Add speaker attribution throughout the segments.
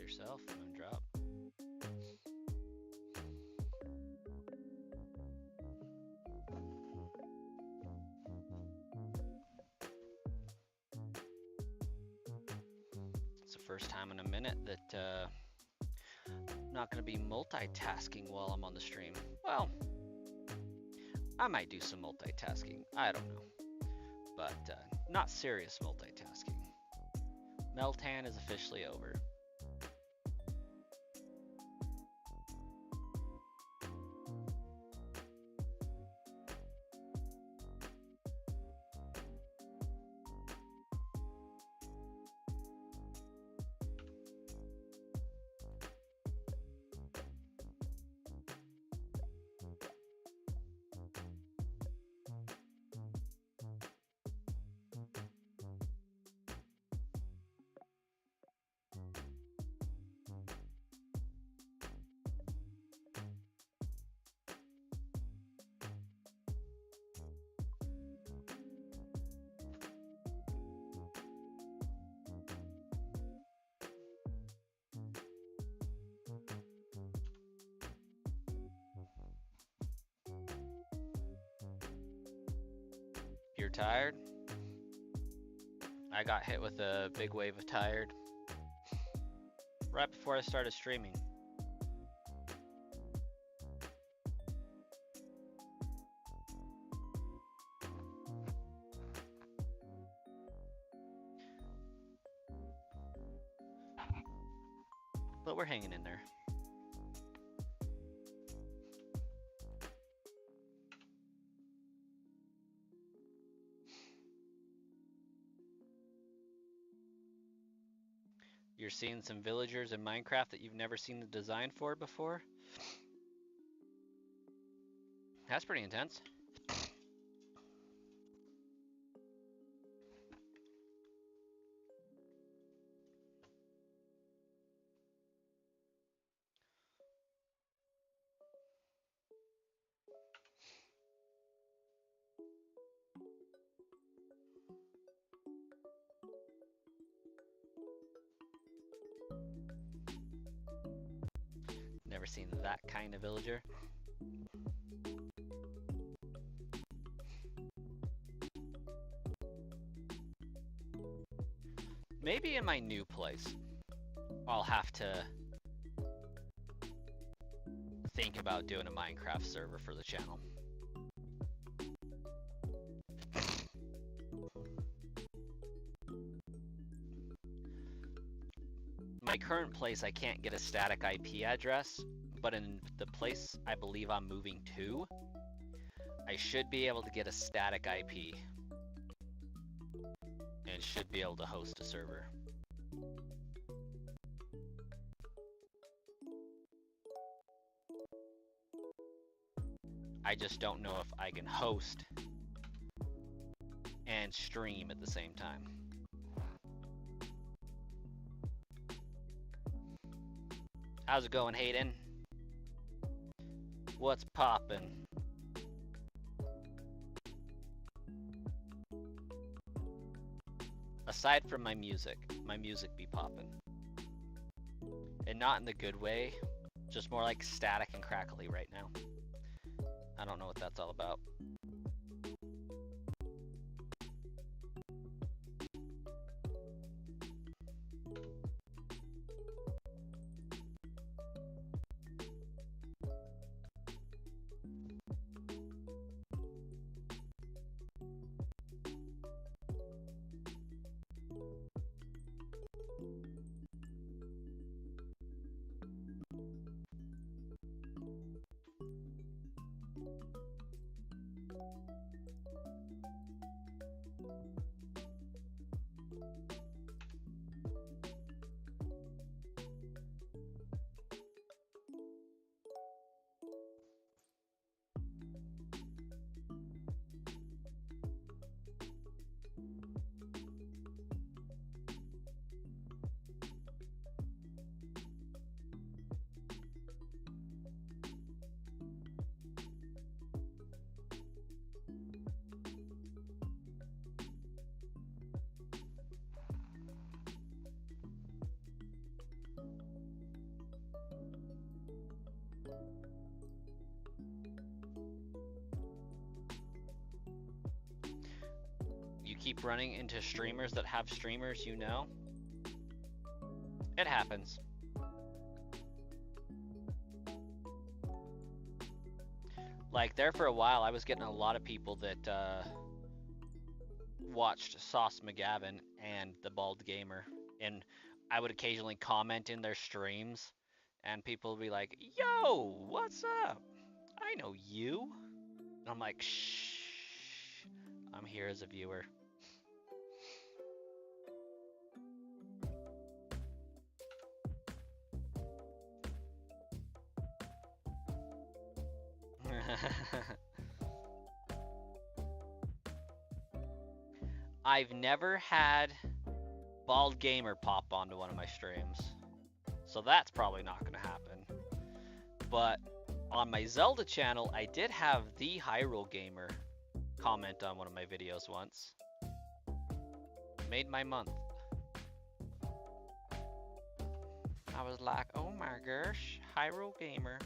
Speaker 1: yourself, Moondrop. It's the first time in a minute that I'm not going to be multitasking while I'm on the stream. Well, I might do some multitasking. I don't know. But not serious multitasking. Meltan is officially over. You're tired? I got hit with a big wave of tired right before I started streaming. But we're hanging in there. You're seeing some villagers in Minecraft that you've never seen the design for before? That's pretty intense. Never seen that kind of villager. Maybe in my new place, I'll have to think about doing a Minecraft server for the channel. My current place, I can't get a static IP address, but in the place I believe I'm moving to, I should be able to get a static IP and should be able to host a server. I just don't know if I can host and stream at the same time. How's it going, Hayden? What's poppin'? Aside from my music be poppin'. And not in the good way, just more like static and crackly right now. I don't know what that's all about. keep running into streamers that have streamers you know. It happens. Like, there for a while, I was getting a lot of people that watched Sauce McGavin and the Bald Gamer, and I would occasionally comment in their streams, and people would be like, "Yo, what's up? I know you." And I'm like, "Shh, I'm here as a viewer." I've never had Bald Gamer pop onto one of my streams, so that's probably not gonna happen. But on my Zelda channel, I did have the Hyrule Gamer comment on one of my videos once. Made my month. I was like, oh my gosh, Hyrule Gamer.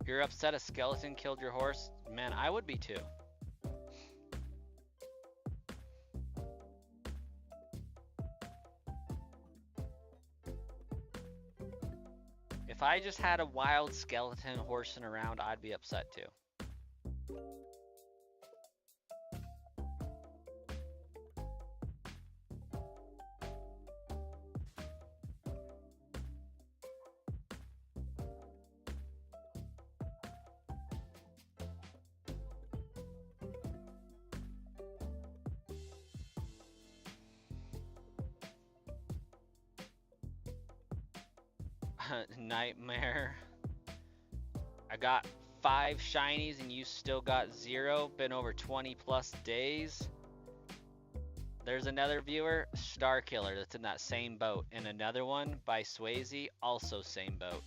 Speaker 1: You're upset a skeleton killed your horse? Man, I would be too. If I just had a wild skeleton horsing around, I'd be upset too. Nightmare. I got 5 shinies and you still got 0. Been over 20 plus days. There's another viewer, Star Killer, that's in that same boat. And another one by Swayze, also same boat.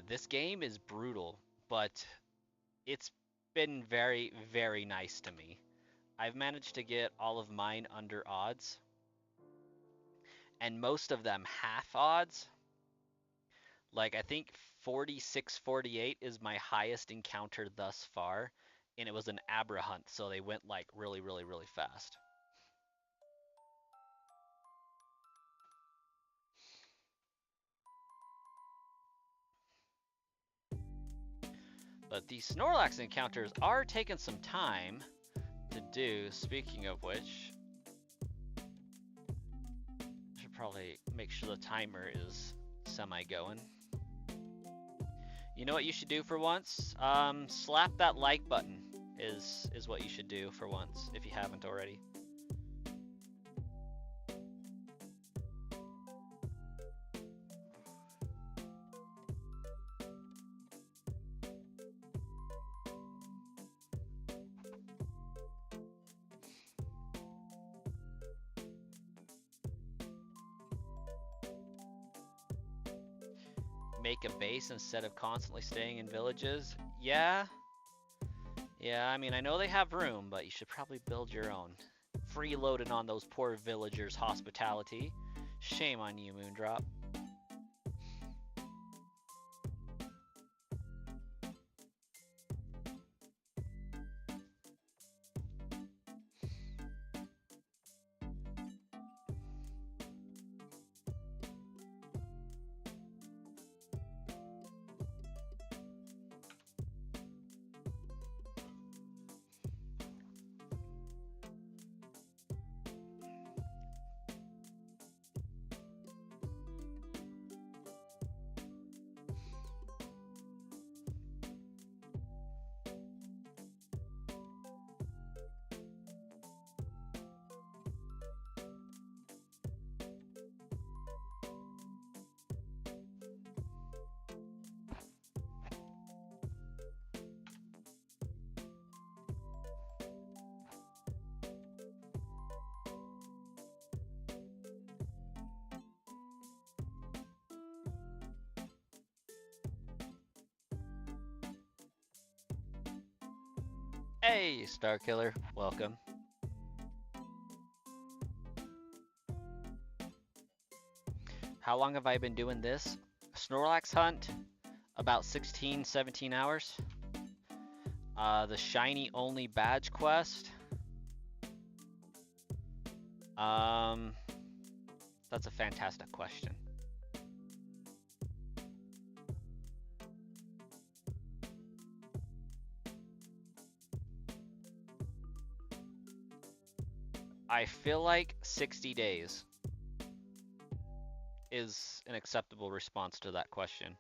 Speaker 1: This game is brutal, but it's been very, very nice to me. I've managed to get all of mine under odds, and most of them half odds. Like, I think 46-48 is my highest encounter thus far, and it was an Abra hunt, so they went like really, really, really fast. But these Snorlax encounters are taking some time to do. Speaking of which, I should probably make sure the timer is semi-going. You know what you should do for once? Slap that like button is what you should do for once, if you haven't already. Make a base instead of constantly staying in villages? Yeah, I mean, I know they have room, but you should probably build your own. Freeloading on those poor villagers' hospitality. Shame on you, Moondrop. Hey, Star Killer, welcome. How long have I been doing this? Snorlax hunt, about 16, 17 hours. The shiny only badge quest. That's a fantastic question. I feel like 60 days is an acceptable response to that question.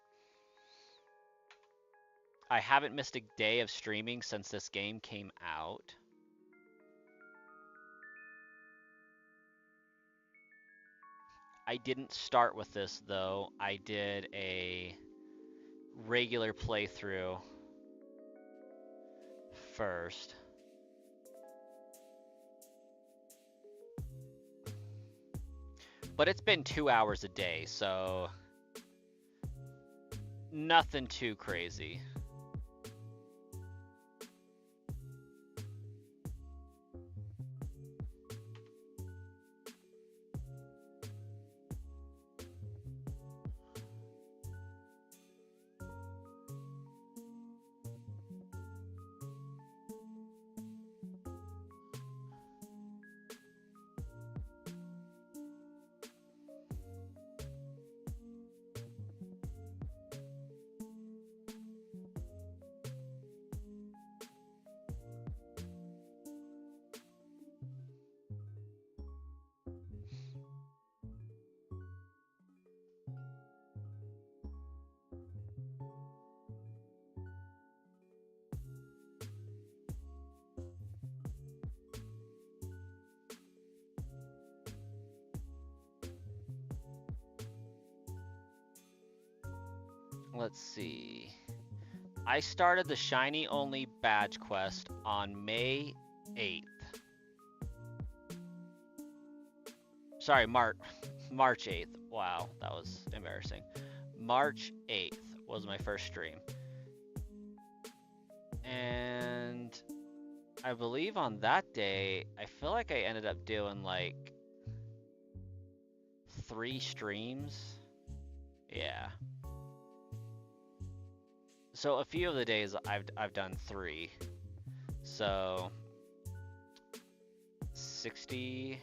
Speaker 1: I haven't missed a day of streaming since this game came out. I didn't start with this though. I did a regular playthrough first. But it's been 2 hours a day, so nothing too crazy. Let's see. I started the shiny only badge quest on May 8th. Sorry, March 8th. Wow, that was embarrassing. March 8th was my first stream. And I believe on that day, I feel like I ended up doing like 3 streams. Yeah. So a few of the days I've done 3. So 60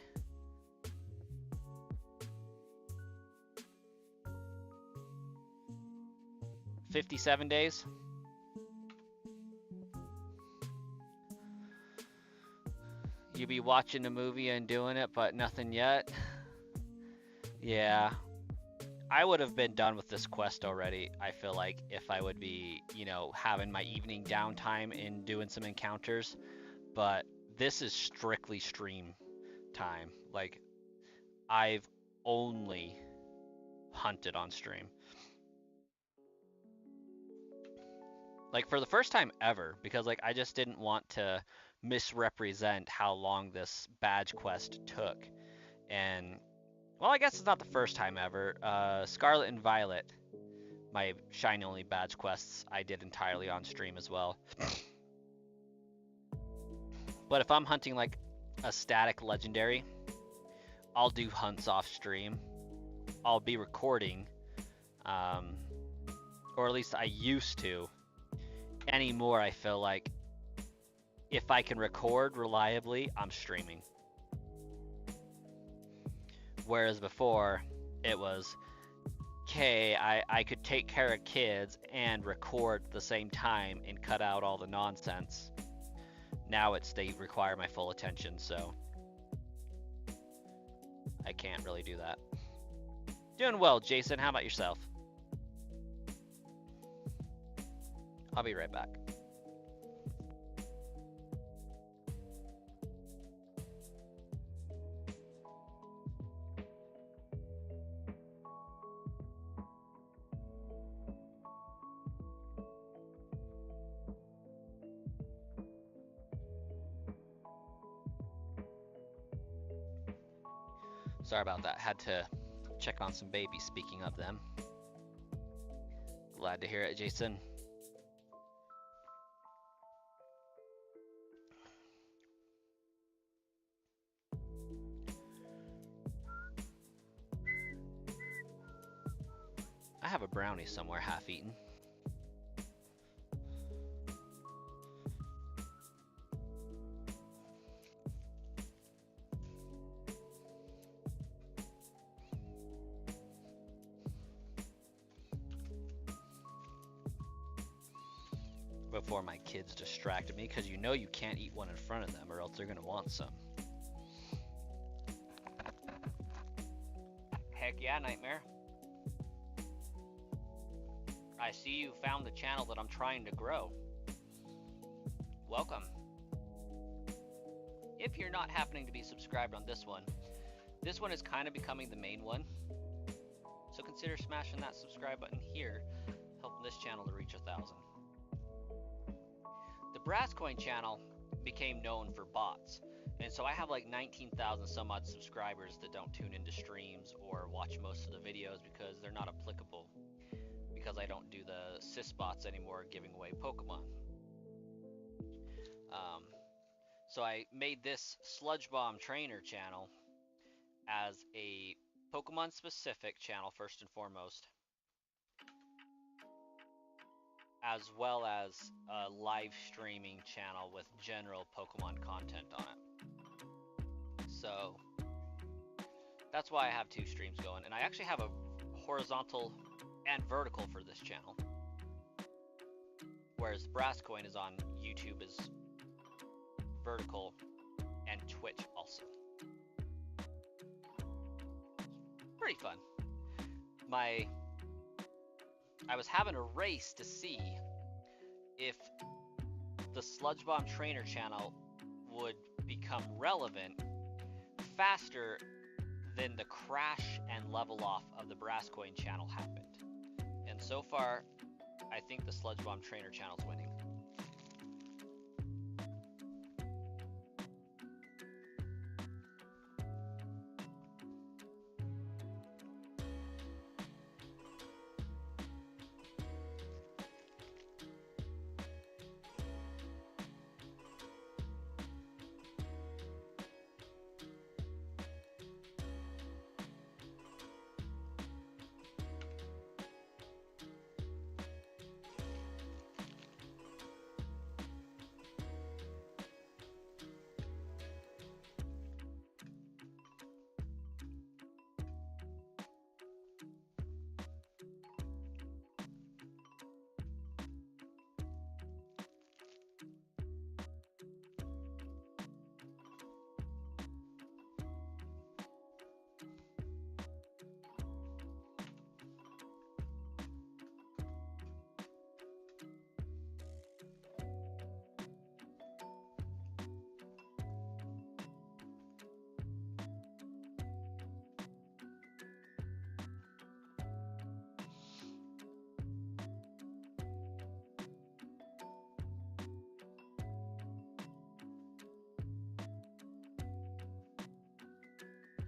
Speaker 1: 57 days. You be watching a movie and doing it, but nothing yet. Yeah. I would have been done with this quest already, I feel like, if I would be, you know, having my evening downtime and doing some encounters. But this is strictly stream time. Like, I've only hunted on stream. Like, for the first time ever, because, like, I just didn't want to misrepresent how long this badge quest took. And, well, I guess it's not the first time ever. Scarlet and Violet, my shiny only badge quests, I did entirely on stream as well. But if I'm hunting like a static legendary, I'll do hunts off stream. I'll be recording, or at least I used to. Anymore, I feel like if I can record reliably, I'm streaming. Whereas before, it was, okay, I could take care of kids and record at the same time and cut out all the nonsense. Now they require my full attention, so I can't really do that. Doing well, Jason. How about yourself? I'll be right back. Sorry about that. Had to check on some babies, speaking of them. Glad to hear it, Jason. have a brownie somewhere half eaten. Before my kids distracted me, because you know you can't eat one in front of them or else they're gonna want some. Heck yeah, Nightmare. I see you found the channel that I'm trying to grow. Welcome. If you're not happening to be subscribed on this one is kind of becoming the main one. So consider smashing that subscribe button here, helping this channel to reach 1,000. The Brass Coin channel became known for bots, and so I have like 19,000 some odd subscribers that don't tune into streams or watch most of the videos because they're not applicable, because I don't do the sis bots anymore giving away Pokemon. So I made this Sludge Bomb Trainer channel as a Pokemon specific channel first and foremost, as well as a live streaming channel with general Pokemon content on it. So that's why I have 2 streams going, and I actually have a horizontal and vertical for this channel, whereas Brass Coin is on YouTube as vertical and Twitch also. Pretty fun. I was having a race to see if the Sludge Bomb Trainer channel would become relevant faster than the crash and level off of the Brass Coin channel happened. And so far, I think the Sludge Bomb Trainer channel's winning.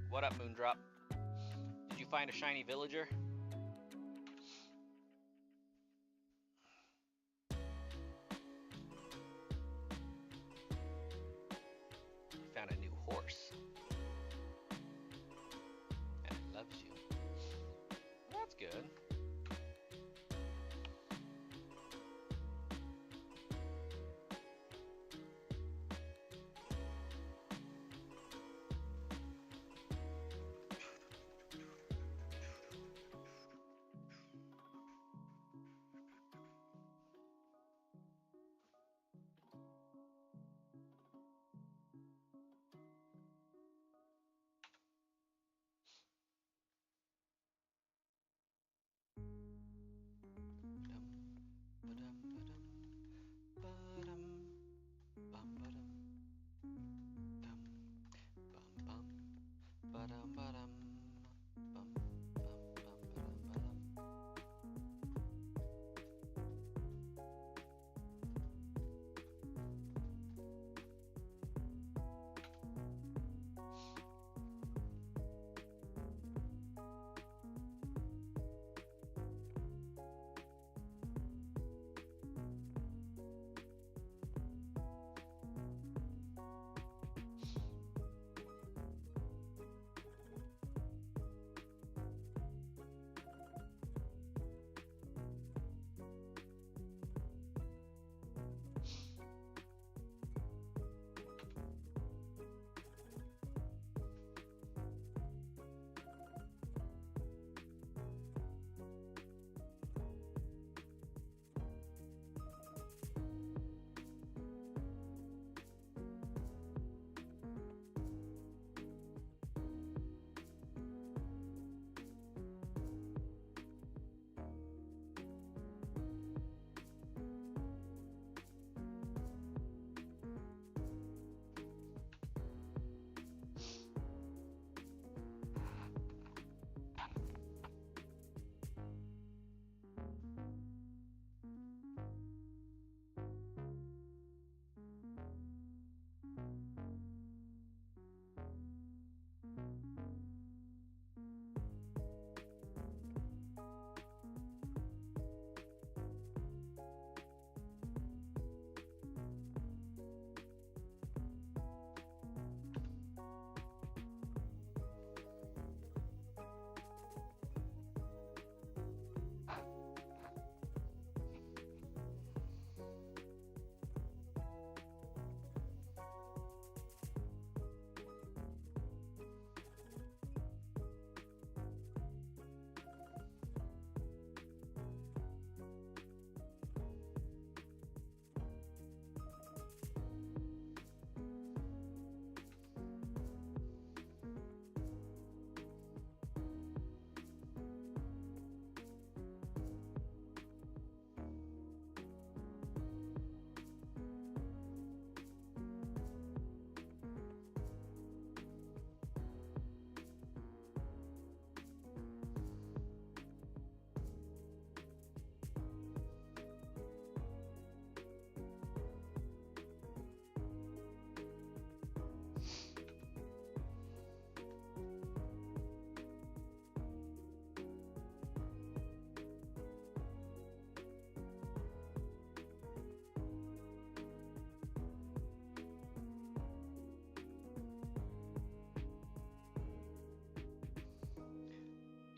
Speaker 1: What up, Moondrop? Did you find a shiny villager? Found a new horse. And it loves you. Well, that's good.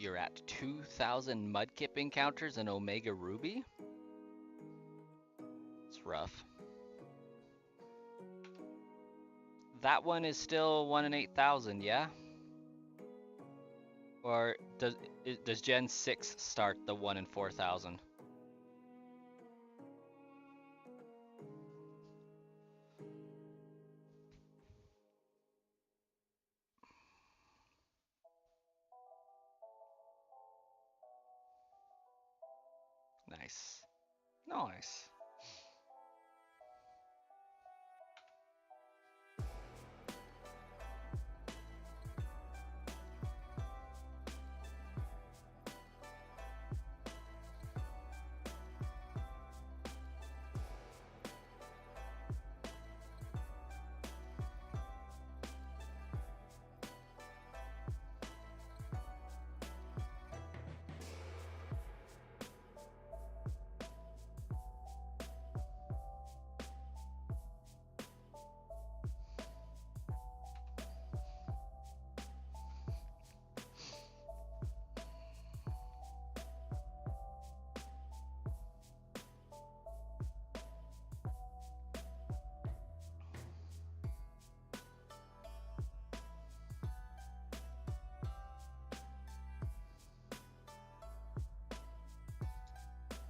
Speaker 2: you're at 2,000 Mudkip encounters in Omega Ruby? It's rough. That one is still 1 in 8,000, yeah? Or does Gen 6 start the 1 in 4,000? Nice. Nice.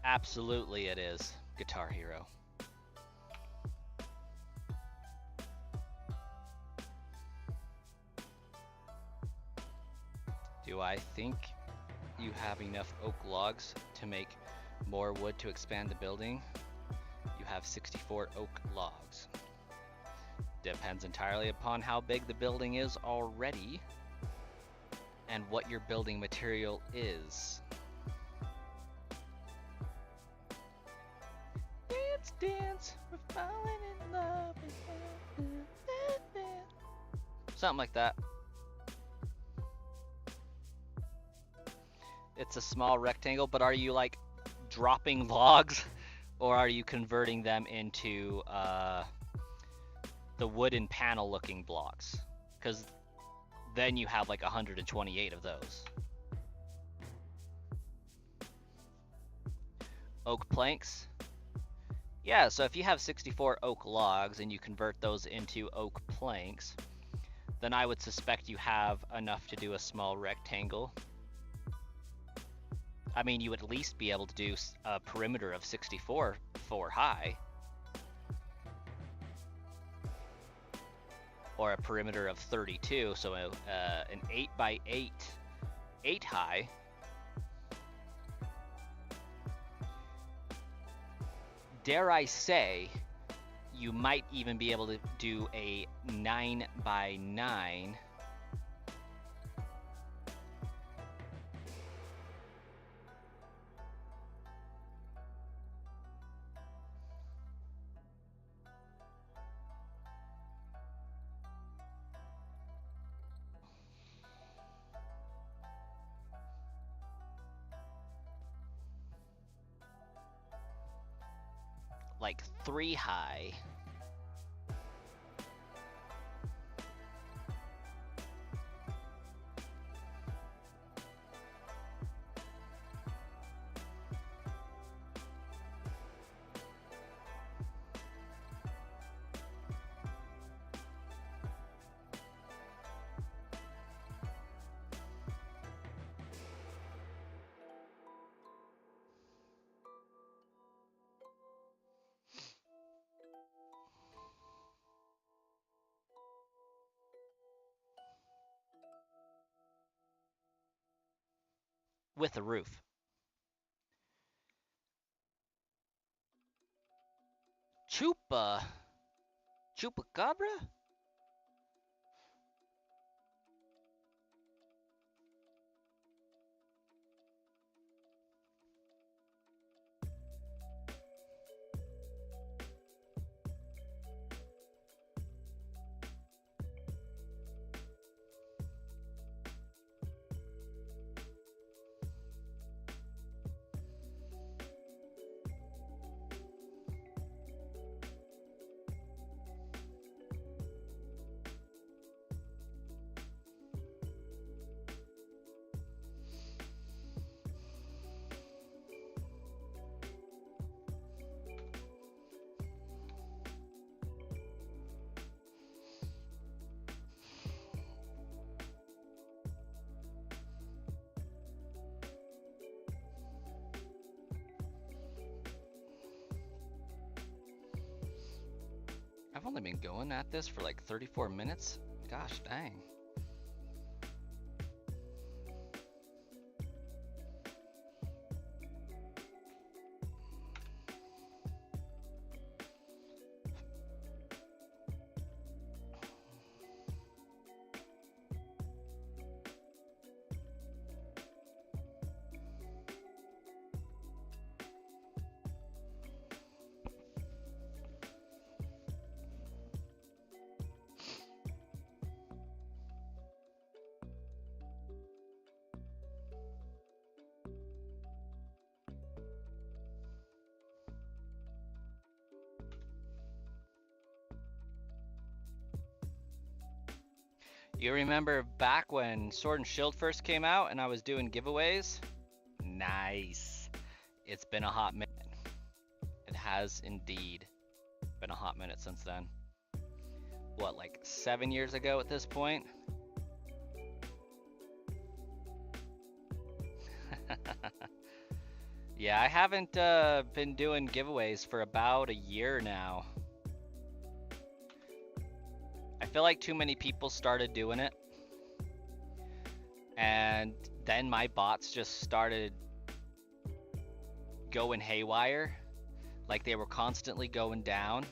Speaker 2: Absolutely it is, Guitar Hero. Do I think you have enough oak logs to make more wood to expand the building? You have 64 oak logs. Depends entirely upon how big the building is already and what your building material is. Dance, dance, we're falling in love. Something like that. It's a small rectangle, but are you like dropping logs or are you converting them into the wooden panel looking blocks? Because then you have like 128 of those. Oak planks? Yeah, so if you have 64 oak logs and you convert those into oak planks, then I would suspect you have enough to do a small rectangle. I mean, you would at least be able to do a perimeter of 64 4 high. Or a perimeter of 32, so an 8 by 8, 8 high. Dare I say, you might even be able to do a 9 by 9. Like 3 high. With a roof. Chupacabra? I've only been going at this for like 34 minutes. Gosh dang. You remember back when Sword and Shield first came out and I was doing giveaways? Nice. It's been a hot minute. It has indeed been a hot minute since then. What, like 7 years ago at this point? Yeah, I haven't been doing giveaways for about a year now. I feel like too many people started doing it. And then my bots just started going haywire. Like they were constantly going down.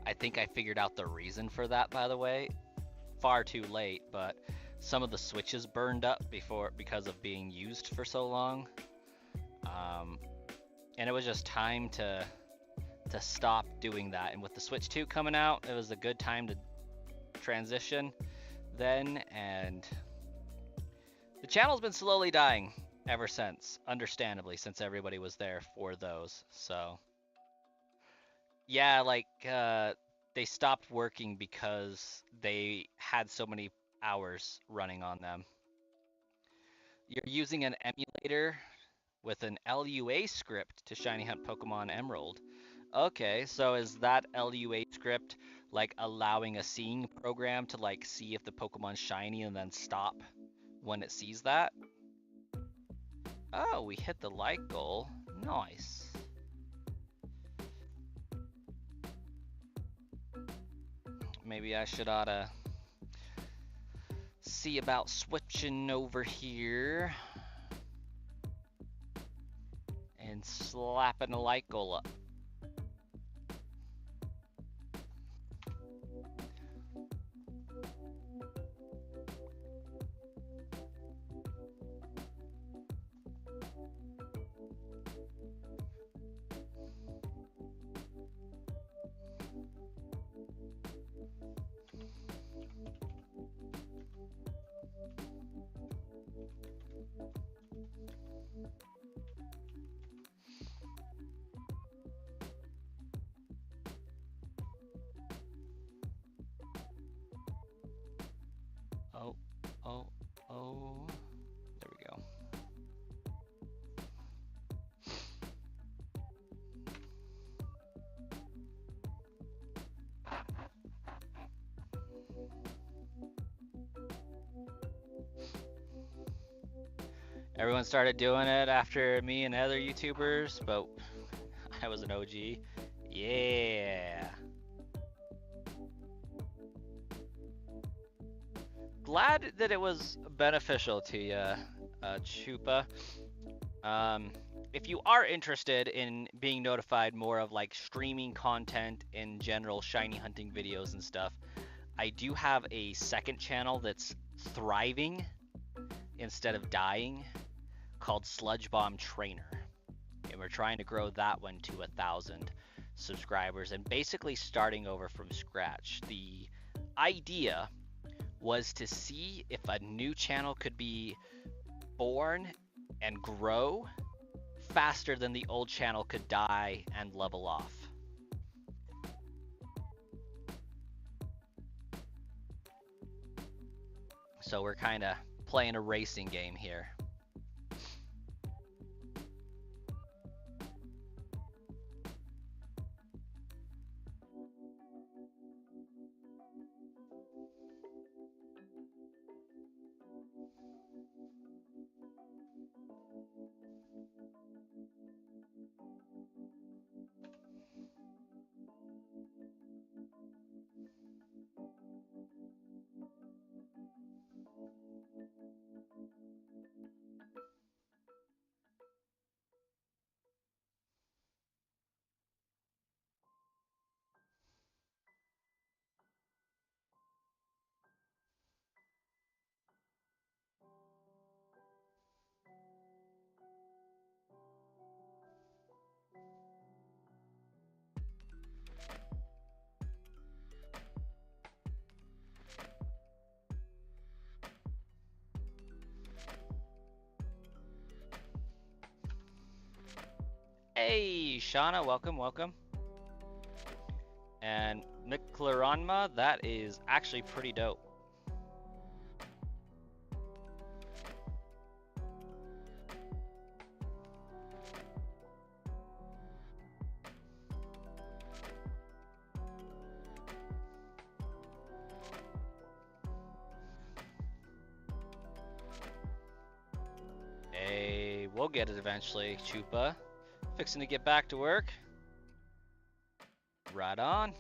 Speaker 2: I think I figured out the reason for that, by the way. Far too late, but some of the switches burned up because of being used for so long. And it was just time to stop doing that. And with the Switch 2 coming out, it was a good time to transition then, and the channel's been slowly dying ever since, understandably, since everybody was there for those. So yeah, like they stopped working because they had so many hours running on them. You're using an emulator with an LUA script to shiny hunt Pokemon Emerald. Okay, so is that LUA script like allowing a seeing program to like see if the Pokemon's shiny and then stop when it sees that? Oh, we hit the like goal. Nice. Maybe I should oughta see about switching over here and slapping a like goal up. Oh, oh, oh. There we go. Everyone started doing it after me and other YouTubers, but I was an OG. Yeah. Glad that it was beneficial to you, Chupa. If you are interested in being notified more of like streaming content in general, shiny hunting videos and stuff, I do have a second channel that's thriving instead of dying called Sludge Bomb Trainer. And we're trying to grow that one to 1,000 subscribers and basically starting over from scratch. The idea was to see if a new channel could be born and grow faster than the old channel could die and level off. So we're kind of playing a racing game here. Hey, Shauna, welcome, welcome. And McLaronma, that is actually pretty dope. Hey, we'll get it eventually, Chupa. Fixing to get back to work. Right on.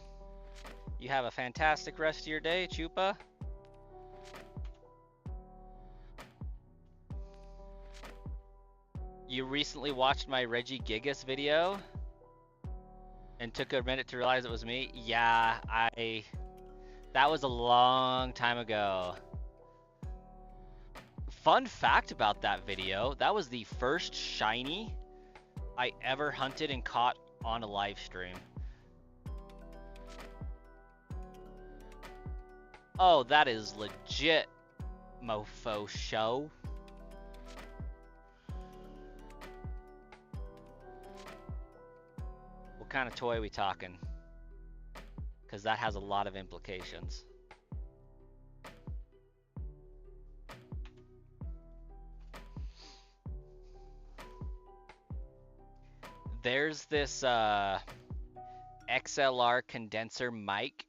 Speaker 2: You have a fantastic rest of your day, Chupa. You recently watched my Reggie Gigas video and took a minute to realize it was me? Yeah, that was a long time ago. Fun fact about that video, that was the first shiny I ever hunted and caught on a live stream. Oh, that is legit, mofo show. What kind of toy are we talking? Because that has a lot of implications. There's this XLR condenser mic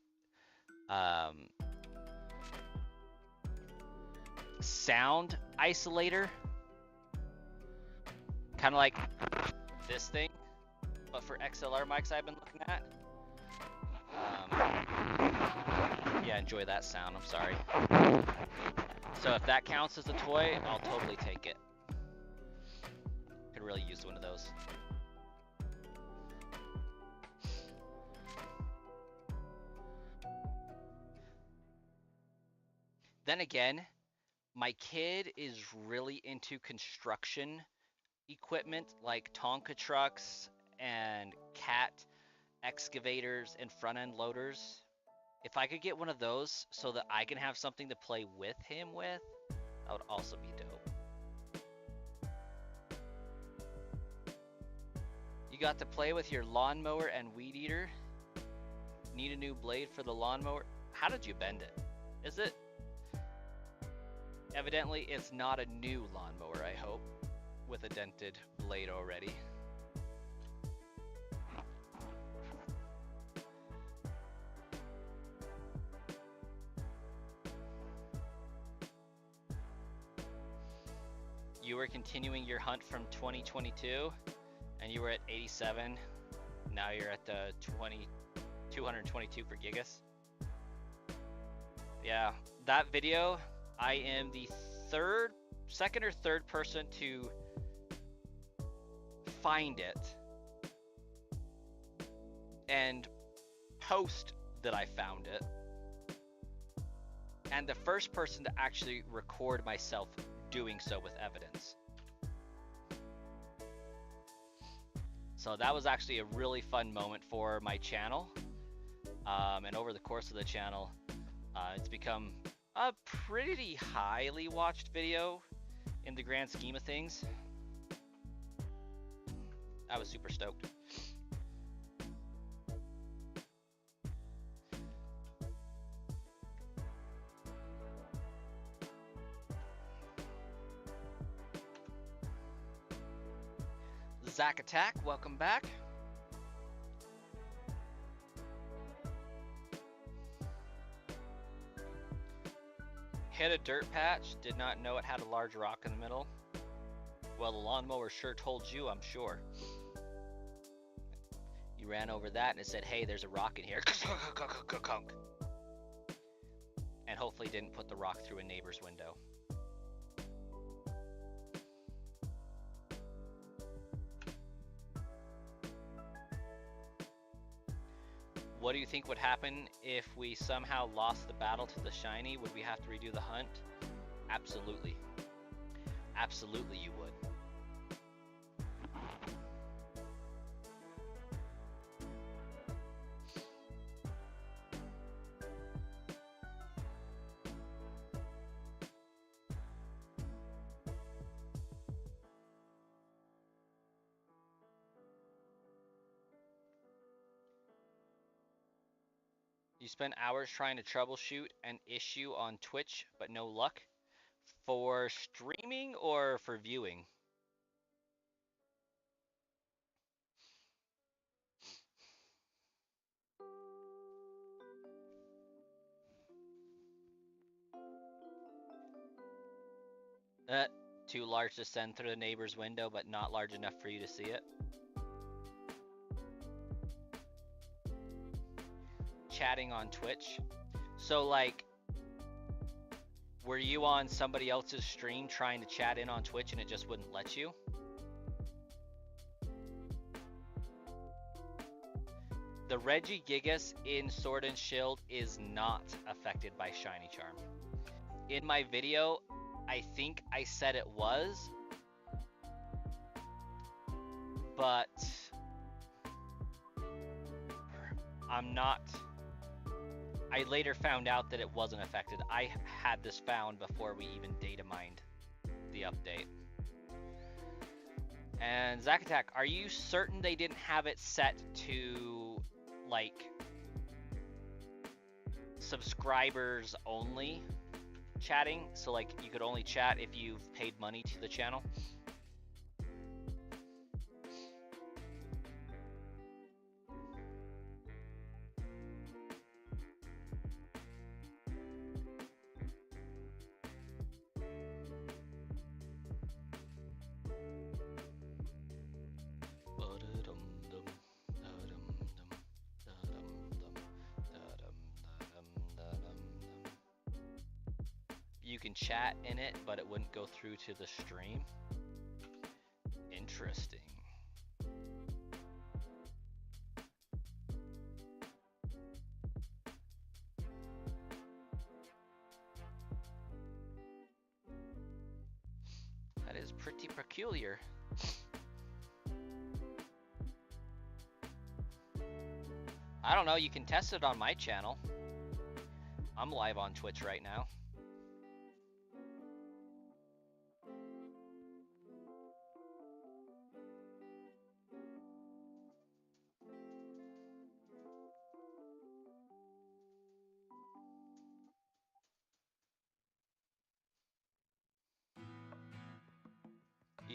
Speaker 2: sound isolator, kind of like this thing, but for XLR mics I've been looking at. Yeah, enjoy that sound, I'm sorry. So if that counts as a toy, I'll totally take it. Could really use one of those. Then again, my kid is really into construction equipment like Tonka trucks and Cat excavators and front end loaders. If I could get one of those so that I can have something to play with him with, that would also be dope. You got to play with your lawnmower and weed eater? Need a new blade for the lawnmower? How did you bend it? Is it? Evidently, it's not a new lawnmower, I hope, with a dented blade already. You were continuing your hunt from 2022, and you were at 87. Now you're at 222 for Gigas. Yeah, that video, I am the second or third person to find it and post that I found it, and the first person to actually record myself doing so with evidence. So that was actually a really fun moment for my channel, and over the course of the channel, it's become a pretty highly watched video in the grand scheme of things. I was super stoked. Zach Attack, welcome back. Hit a dirt patch, did not know it had a large rock in the middle. Well, the lawnmower sure told you, I'm sure. You ran over that and it said, hey, there's a rock in here. And hopefully didn't put the rock through a neighbor's window. What do you think would happen if we somehow lost the battle to the shiny? Would we have to redo the hunt? Absolutely. Absolutely you would. You spend hours trying to troubleshoot an issue on Twitch, but no luck? For streaming or for viewing? Uh, Too large to send through the neighbor's window, but not large enough for you to see it. Chatting on Twitch. So, like, were you on somebody else's stream trying to chat in on Twitch and it just wouldn't let you? The Regigigas in Sword and Shield is not affected by Shiny Charm. In my video, I think I said it was, but I'm not. I later found out that it wasn't affected. I had this found before we even data mined the update. And Zack Attack, are you certain they didn't have it set to, like, subscribers only chatting? So, like, you could only chat if you've paid money to the channel? You can chat in it, but it wouldn't go through to the stream. Interesting. That is pretty peculiar. I don't know, you can test it on my channel. I'm live on Twitch right now.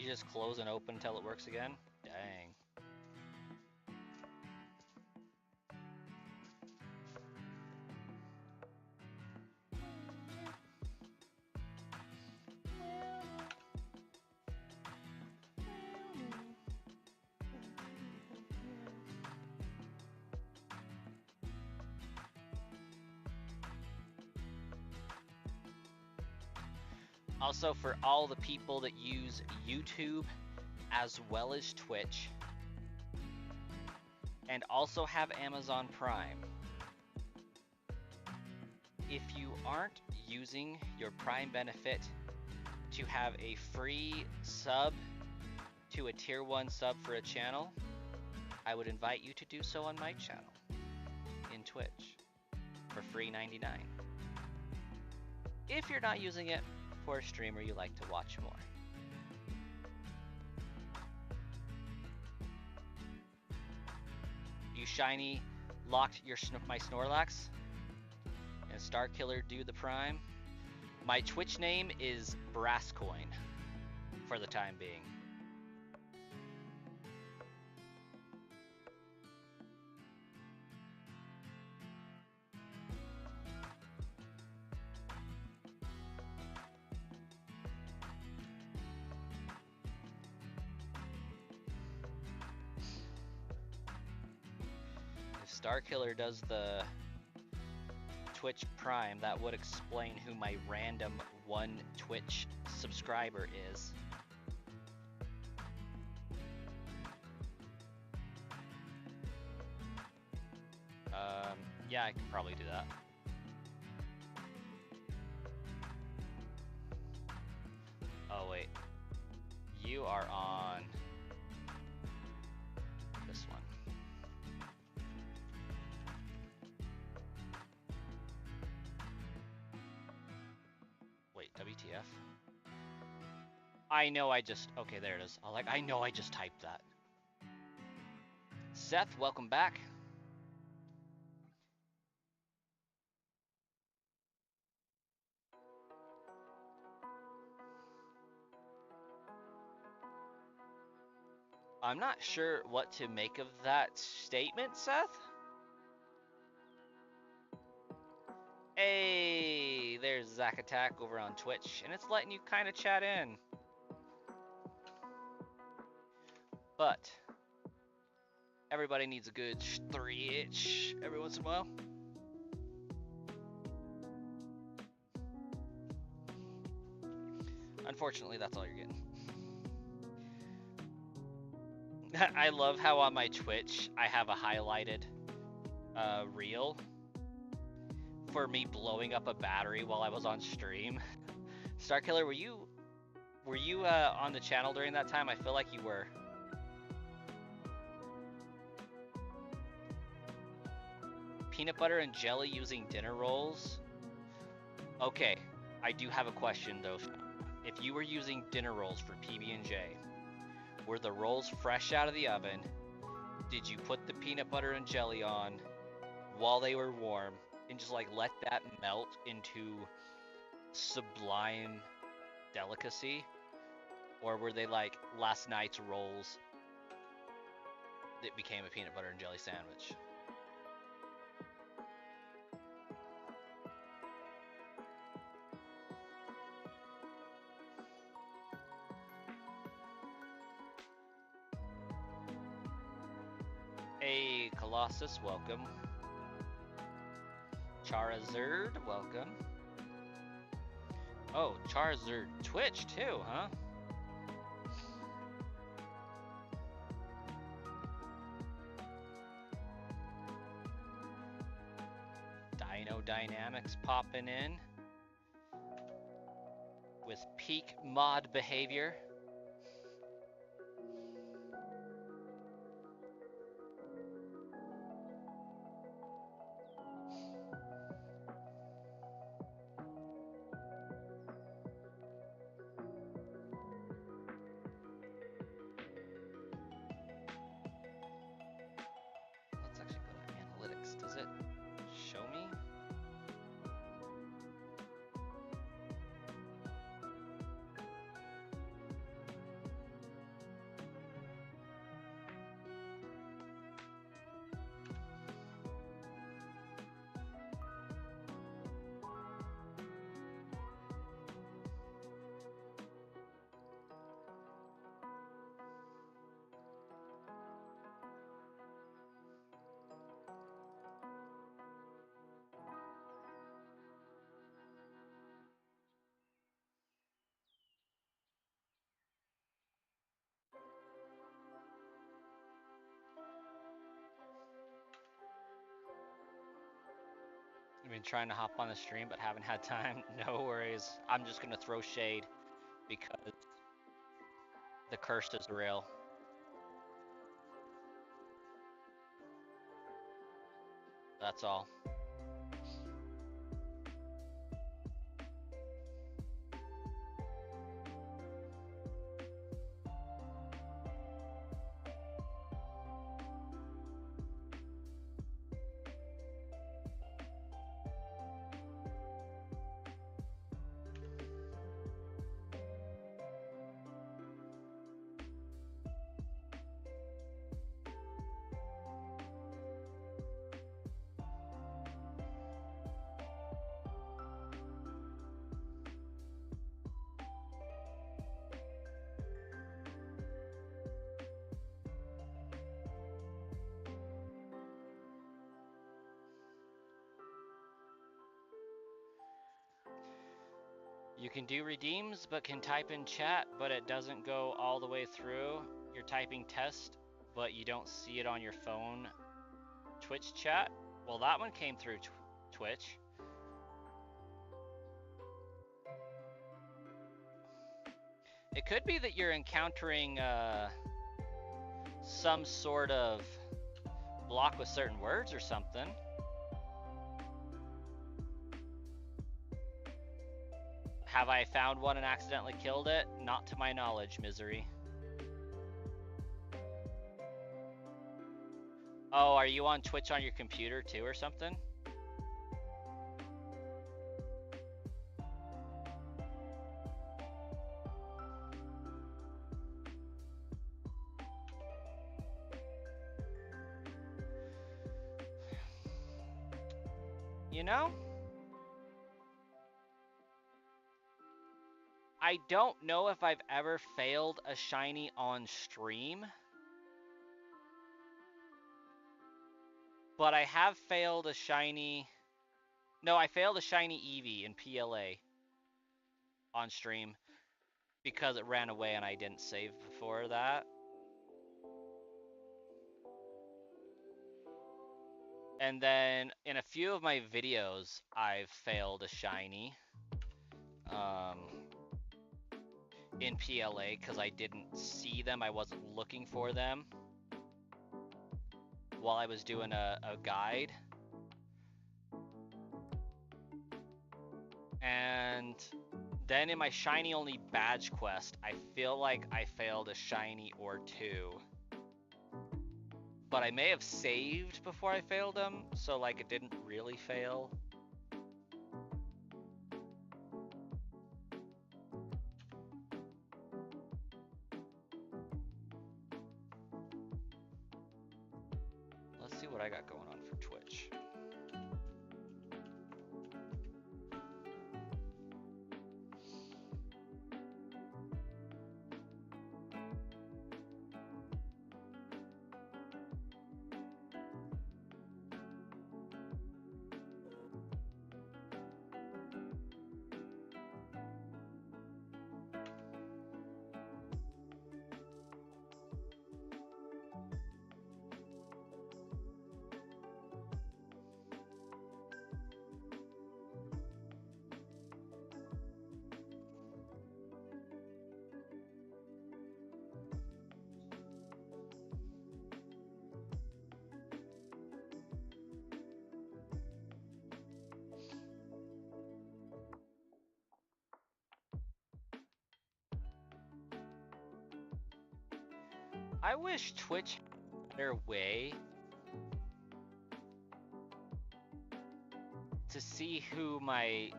Speaker 2: You just close and open until it works again? Dang. Also, for all the people that use YouTube as well as Twitch, and also have Amazon Prime, if you aren't using your Prime benefit to have a free sub to a tier 1 sub for a channel, I would invite you to do so on my channel in Twitch for free 99. If you're not using it for a streamer you like to watch more. You shiny locked my Snorlax and Starkiller do the Prime. My Twitch name is Brasscoin for the time being. Starkiller does the Twitch Prime, that would explain who my random one Twitch subscriber is. Yeah, I can probably do that. Oh wait, you are on this one. Wait, WTF? I know I just, okay, there it is. I know I just typed that. Seth, welcome back. I'm not sure what to make of that statement, Seth. Hey, there's Zach Attack over on Twitch, and it's letting you kind of chat in. But everybody needs a good 3-inch every once in a while. Unfortunately, that's all you're getting. I love how on my Twitch I have a highlighted reel for me blowing up a battery while I was on stream. Starkiller, were you on the channel during that time? I feel like you were. Peanut butter and jelly using dinner rolls. Okay, I do have a question though. If you were using dinner rolls for PB&J, were the rolls fresh out of the oven? Did you put the peanut butter and jelly on while they were warm and just like let that melt into sublime delicacy? Or were they like last night's rolls that became a peanut butter and jelly sandwich? Hey, Colossus, welcome. Charizard, welcome. Oh, Charizard Twitch too, huh? Dino Dynamics popping in with peak mod behavior. Let's actually go to analytics. Does it show me? I've been trying to hop on the stream but haven't had time. No worries. I'm just gonna throw shade because the curse is real. That's all. You can do redeems, but can type in chat, but it doesn't go all the way through. You're typing test, but you don't see it on your phone Twitch chat. Well, that one came through Twitch. It could be that you're encountering some sort of block with certain words or something. Have I found one and accidentally killed it? Not to my knowledge, Misery. Oh, are you on Twitch on your computer too or something?
Speaker 1: You know? I don't know if I've ever failed a shiny on stream, but I have failed a shiny. No, I failed a shiny Eevee in PLA on stream because it ran away and I didn't save before that. And then in a few of my videos, I've failed a shiny in PLA because I didn't see them. I wasn't looking for them while I was doing a guide. And then in my shiny only badge quest, I feel like I failed a shiny or two. But I may have saved before I failed them, so like it didn't really fail. Let's see what I got going on for Twitch. I wish Twitch had a better way to see who my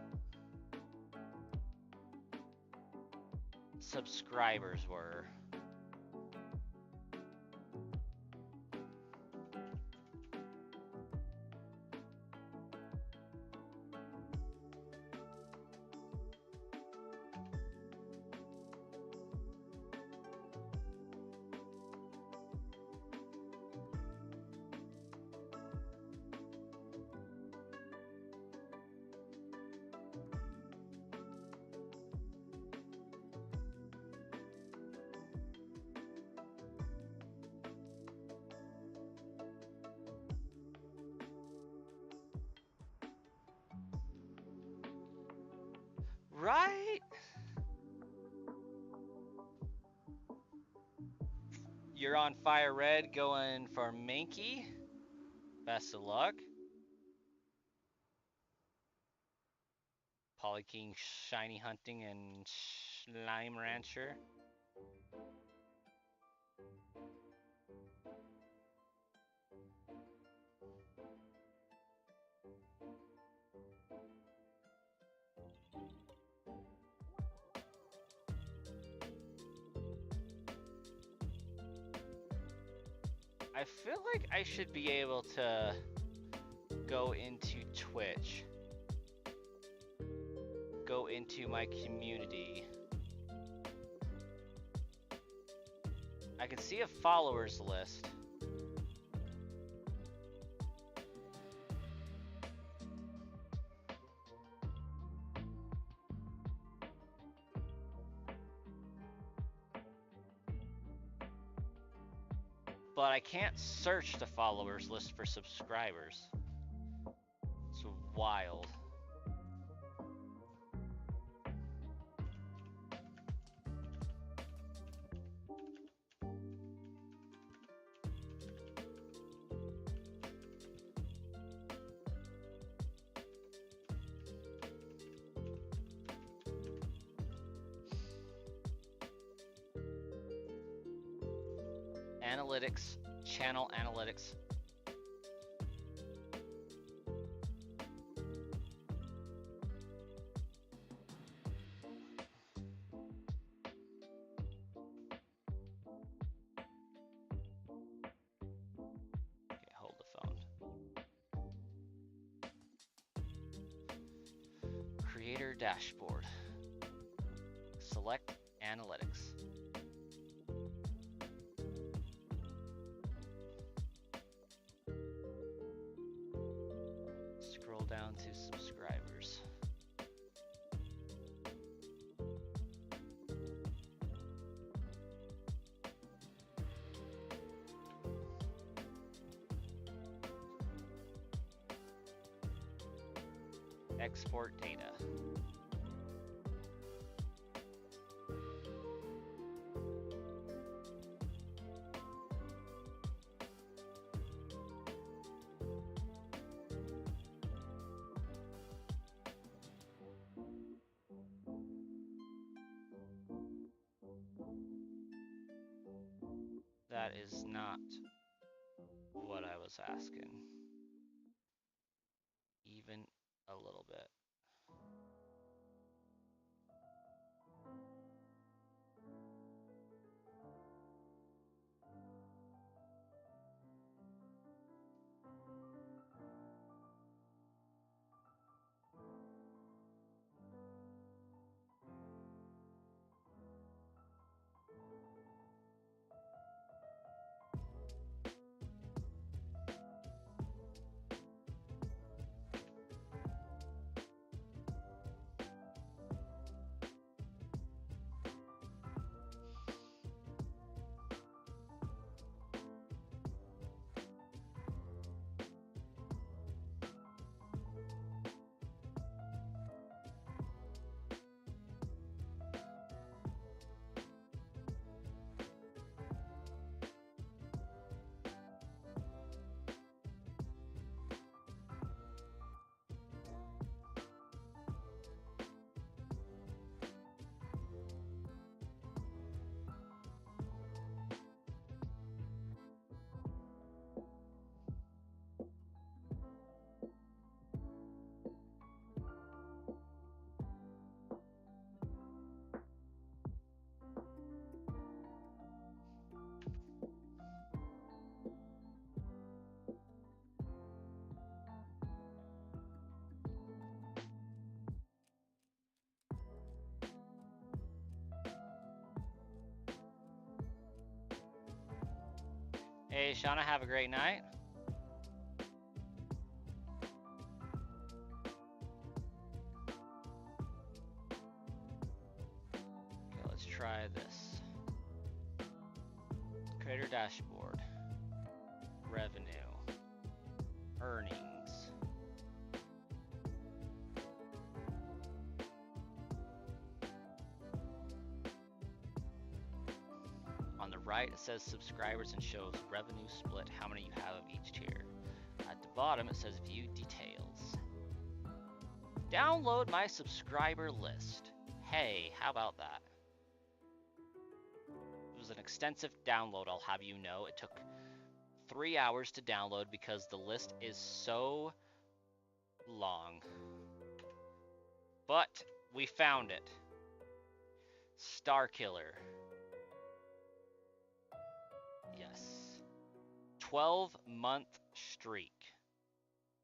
Speaker 1: subscribers were. Right? You're on Fire Red going for Mankey. Best of luck. Polyking Shiny Hunting and Slime Rancher. I feel like I should be able to go into Twitch. Go into my community. I can see a followers list. But I can't search the followers list for subscribers. It's wild. Analytics, channel analytics. Okay, hold the phone.
Speaker 2: Creator dashboard. Select analytics. Scroll down to subscribers. Export data. That is not what I was asking. Even a little bit. Hey, Shauna, have a great night. Okay, let's try this. Creator dashboard. Revenue. Earnings. On the right, it says subscribers and shows revenue split, how many you have of each tier. At the bottom, it says view details. Download my subscriber list. Hey, how about that? It was an extensive download, I'll have you know. It took 3 hours to download because the list is so long. But we found it. Star Killer. Yes. 12-month streak.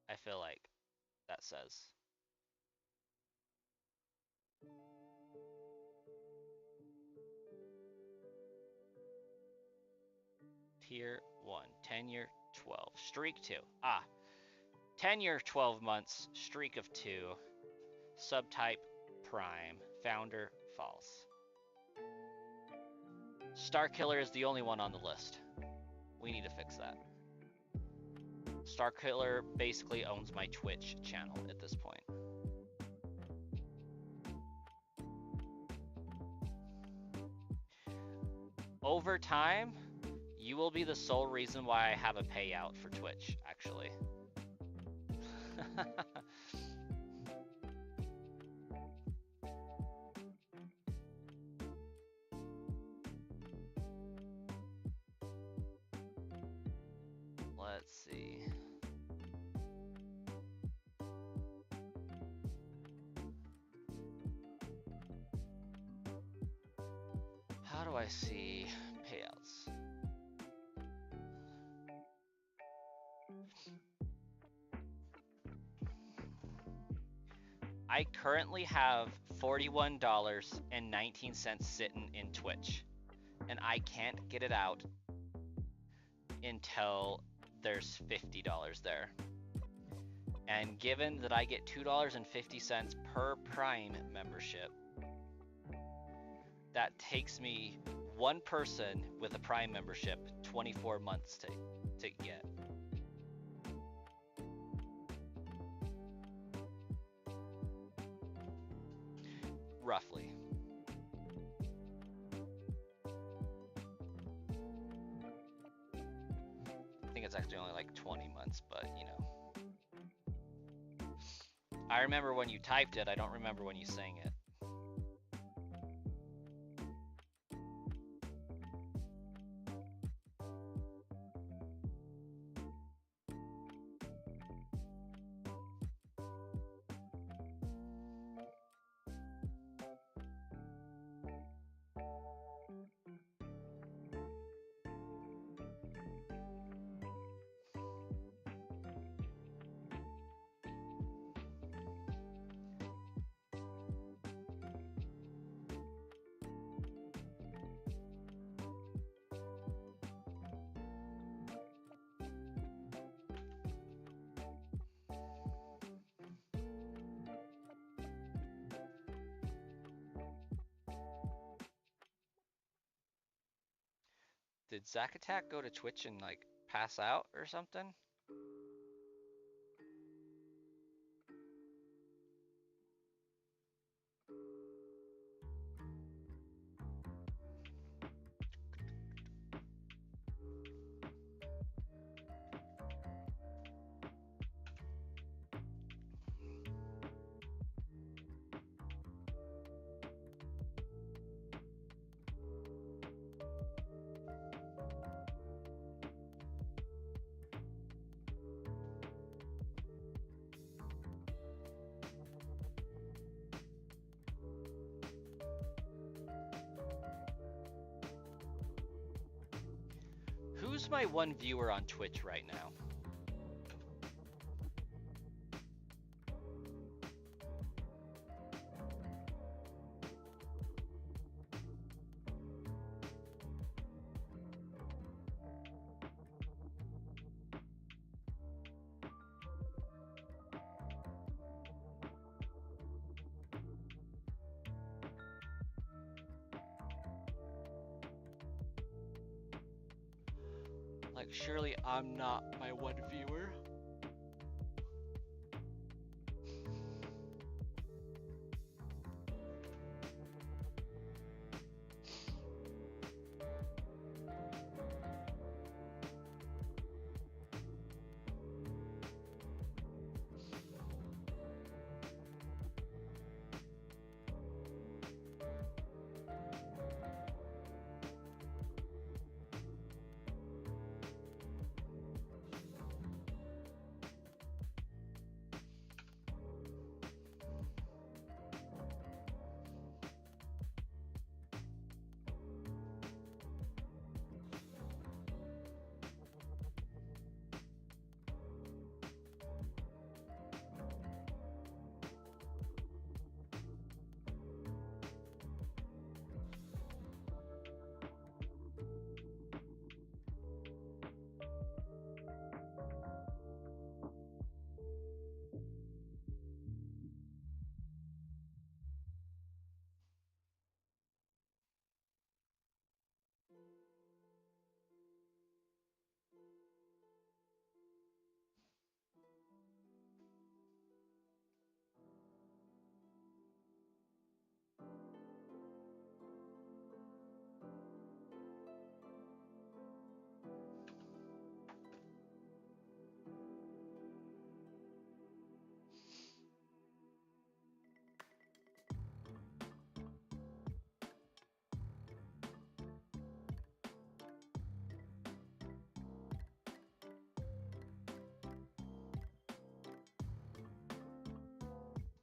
Speaker 2: I feel like that says. Tier 1, tenure 12, streak 2. Ah, tenure 12 months, streak of 2, subtype prime, founder false. Star Killer is the only one on the list. We need to fix that. Star Killer basically owns my Twitch channel at this point. Over time, you will be the sole reason why I have a payout for Twitch, actually. Let's see. How do I see payouts? I currently have $41.19 sitting in Twitch, and I can't get it out until there's $50 there. And given that I get $2.50 per Prime membership, that takes me one person with a Prime membership 24 months to get. Roughly. I think it's actually only like 20 months, but you know. I remember when you typed it, I don't remember when you sang it. Did Zack Attack go to Twitch and like pass out or something? Who's my one viewer on Twitch right now? Like, surely I'm not my one viewer.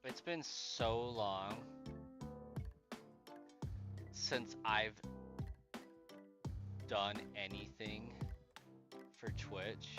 Speaker 2: It's been so long since I've done anything for Twitch.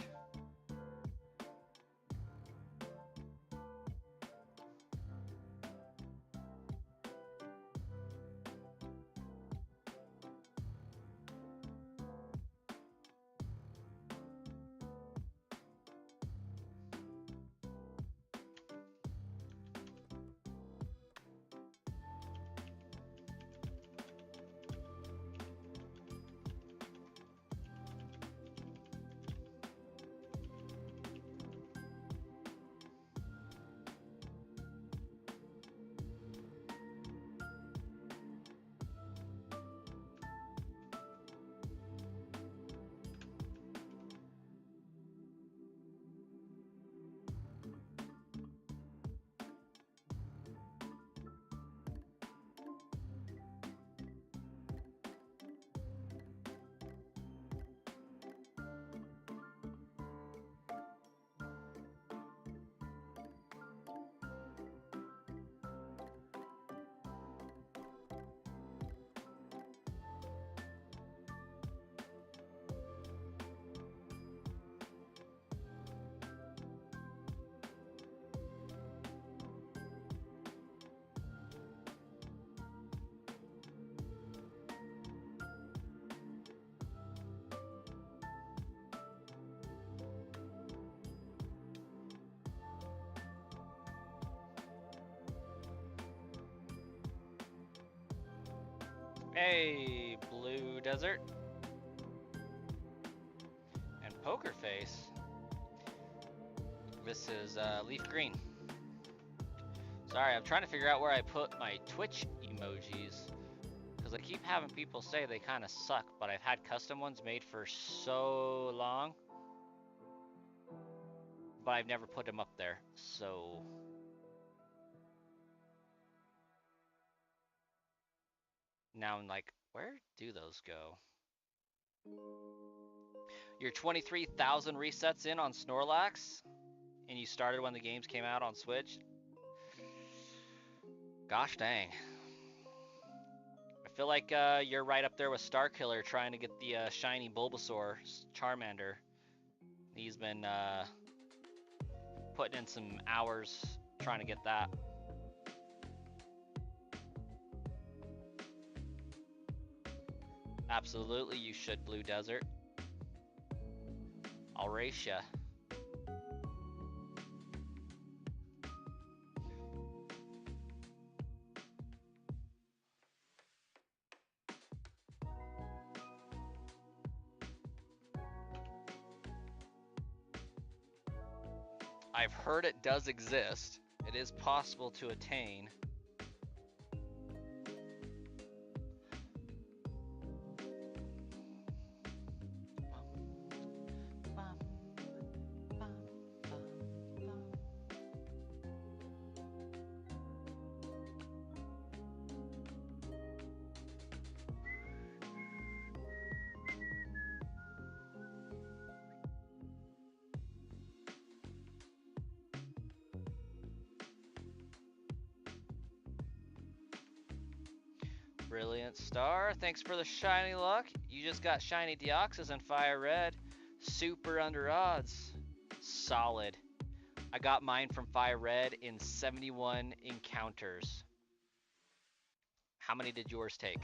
Speaker 2: Hey, Blue Desert. And Poker Face. This is Leaf Green. Sorry, I'm trying to figure out where I put my Twitch emojis. Because I keep having people say they kind of suck, but I've had custom ones made for so long. But I've never put them up there, so... Now I'm like, where do those go? You're 23,000 resets in on Snorlax, and you started when the games came out on Switch? Gosh dang. I feel like you're right up there with Starkiller trying to get the shiny Bulbasaur Charmander. He's been putting in some hours trying to get that. Absolutely, you should, Blue Desert. I'll race ya. I've heard it does exist. It is possible to attain. Brilliant Star, thanks for the shiny luck. You just got shiny Deoxys and Fire Red. Super under odds. Solid. I got mine from Fire Red in 71 encounters. How many did yours take?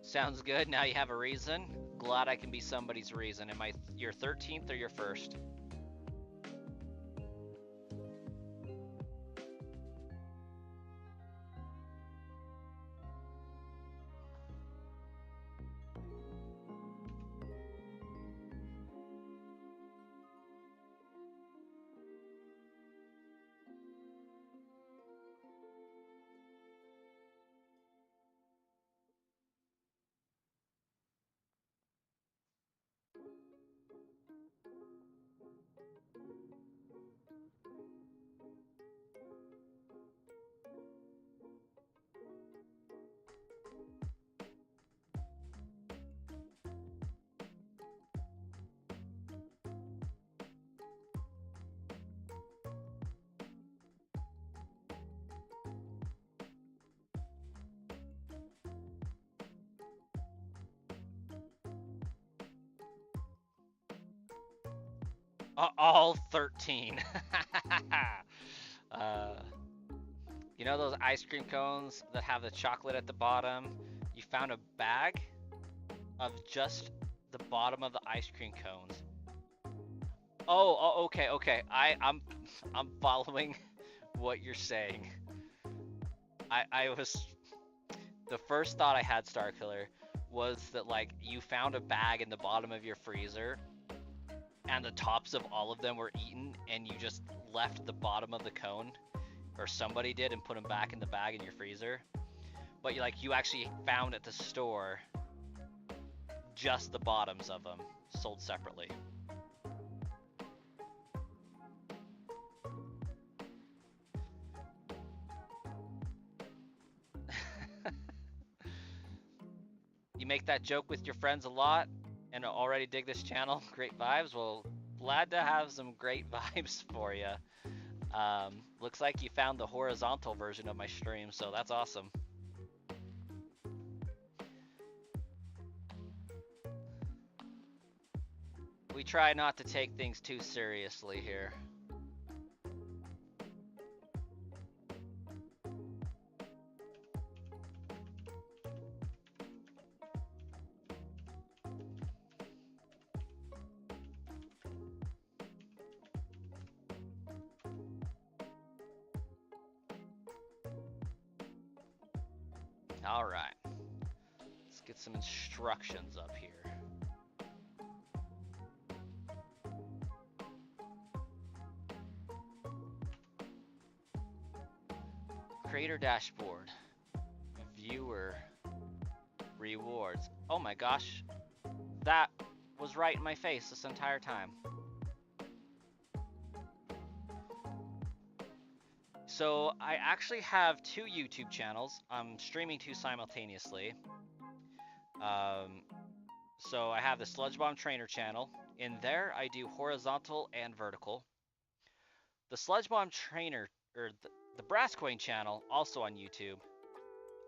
Speaker 2: Sounds good. Now you have a reason. Glad I can be somebody's reason. Am I your 13th or your first? All 13. You know those ice cream cones that have the chocolate at the bottom? You found a bag of just the bottom of the ice cream cones. Oh, okay. I'm following what you're saying. I was the first thought I had, Starkiller, was that like you found a bag in the bottom of your freezer and the tops of all of them were eaten and you just left the bottom of the cone, or somebody did, and put them back in the bag in your freezer. But you actually found at the store just the bottoms of them sold separately. You make that joke with your friends a lot and already dig this channel. Great vibes. Well, glad to have some great vibes for you. Looks like you found the horizontal version of my stream, so that's awesome. We try not to take things too seriously here.
Speaker 1: All right. Let's get some instructions up here. Creator dashboard. Viewer rewards. Oh my gosh. That was right in my face this entire time. So I actually have 2 YouTube channels. I'm streaming 2 simultaneously. So I have the Sludge Bomb Trainer channel. In there, I do horizontal and vertical. The Sludge Bomb Trainer, or the Brass Coin channel, also on YouTube,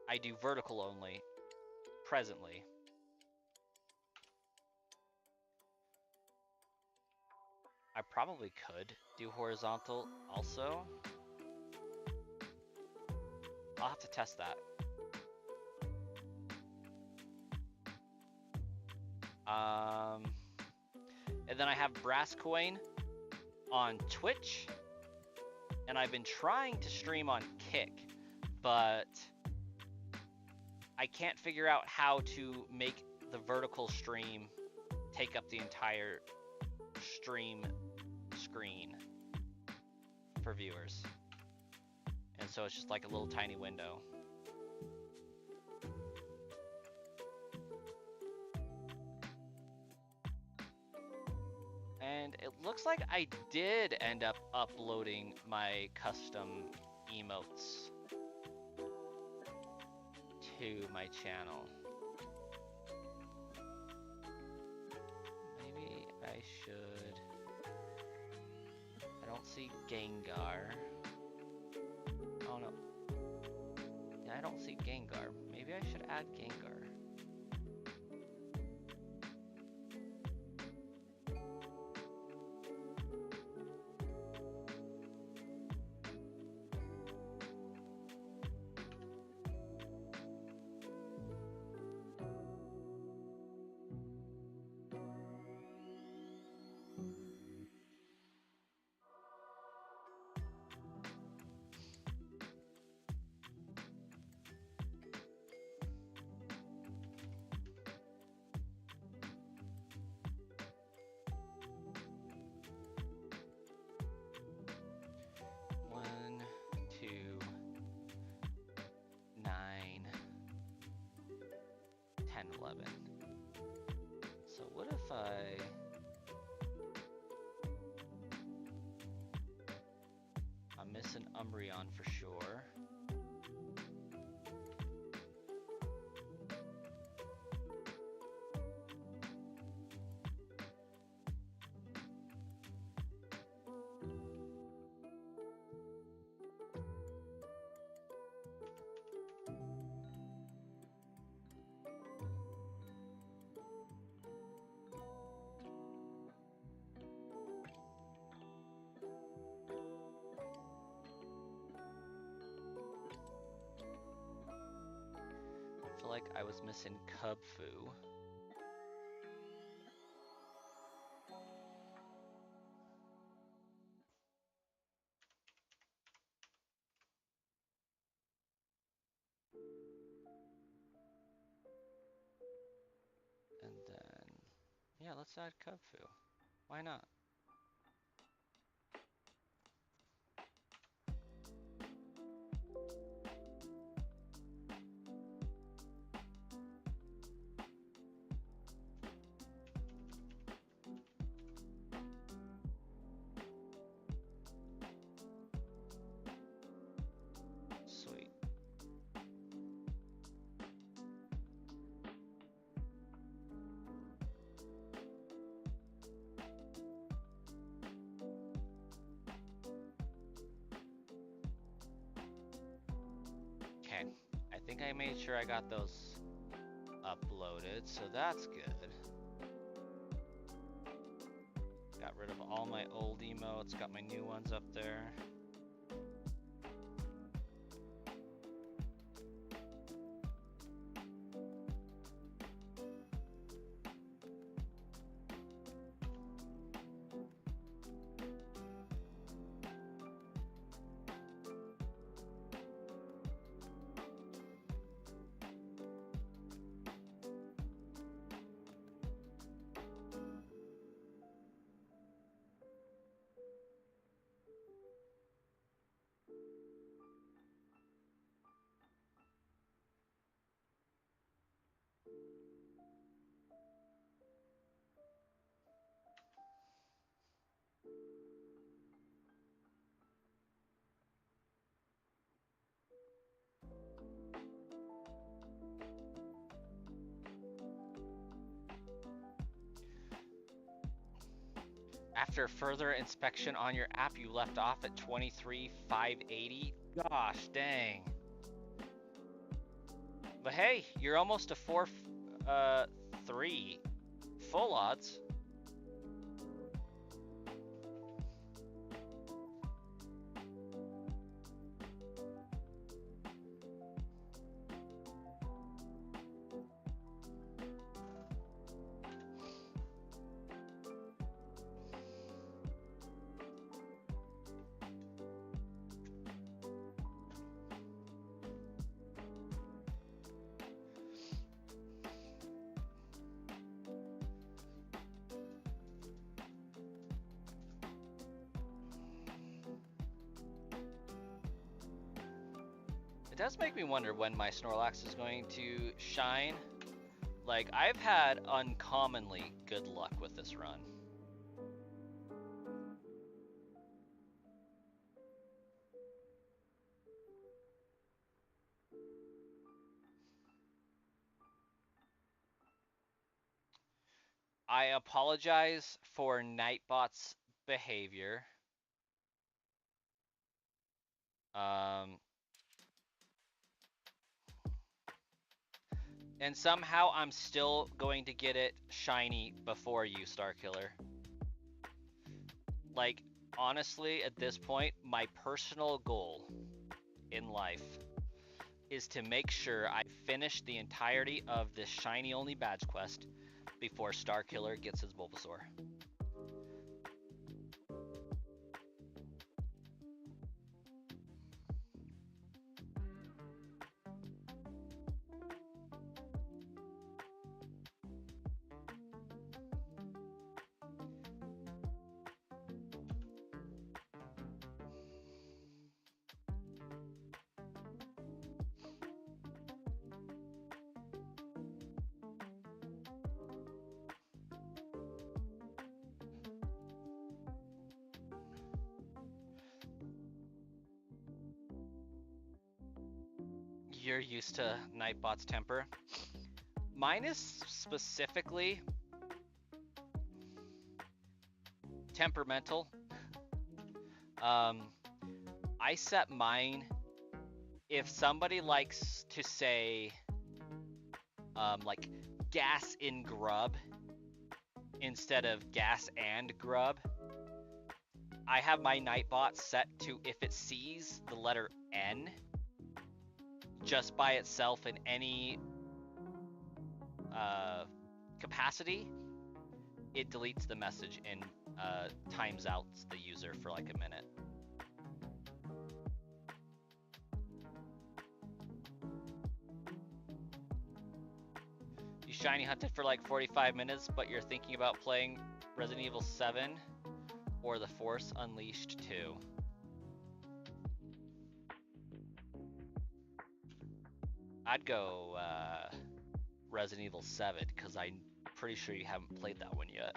Speaker 1: I do vertical only, presently. I probably could do horizontal also. I'll have to test that. And then I have Brass Coin on Twitch, and I've been trying to stream on Kick, but I can't figure out how to make the vertical stream take up the entire stream screen for viewers. And so it's just like a little tiny window. And it looks like I did end up uploading my custom emotes to my channel. Maybe I should. I don't see Gengar. Oh no. Yeah, I don't see Gengar. Maybe I should add Gengar. So what if I'm missing Umbreon for sure. I feel like I was missing Cubfu. And then, yeah, let's add Cubfu. Why not? Sweet. Okay, I think I made sure I got those uploaded, so that's good. Got rid of all my old emotes, got my new ones up there.
Speaker 2: After further inspection on your app, you left off at 23,580. Gosh, dang. But hey, you're almost to 4-3 full odds. It does make me wonder when my Snorlax is going to shine. Like, I've had uncommonly good luck with this run. I apologize for Nightbot's behavior. And somehow I'm still going to get it shiny before you, Starkiller. Like, honestly, at this point, my personal goal in life is to make sure I finish the entirety of this shiny only badge quest before Starkiller gets his Bulbasaur. You're used to Nightbot's temper. Mine is specifically temperamental. I set mine, if somebody likes to say, like, gas in grub instead of gas and grub, I have my Nightbot set to, if it sees the letter N just by itself in any capacity, it deletes the message and times out the user for like a minute. You shiny hunted for like 45 minutes, but you're thinking about playing Resident Evil 7 or The Force Unleashed 2. I'd go Resident Evil 7, because I'm pretty sure you haven't played that one yet.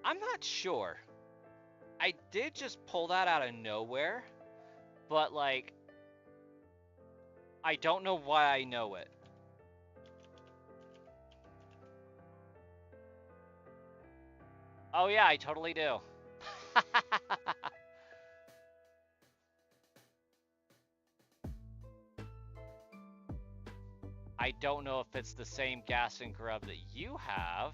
Speaker 2: I'm not sure. I did just pull that out of nowhere, but like, I don't know why I know it. Oh yeah, I totally do. I don't know if it's the same gas and grub that you have,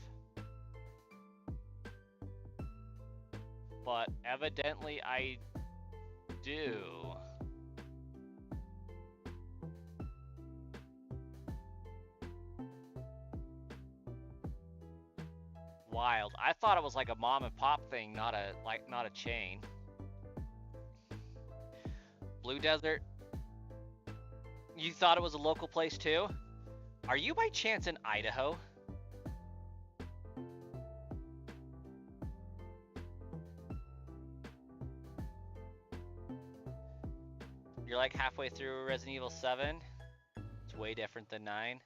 Speaker 2: but evidently I do. Wild. I thought it was like a mom and pop thing, not a chain. Blue Desert. You thought it was a local place too? Are you by chance in Idaho? You're like halfway through Resident Evil 7. It's way different than 9.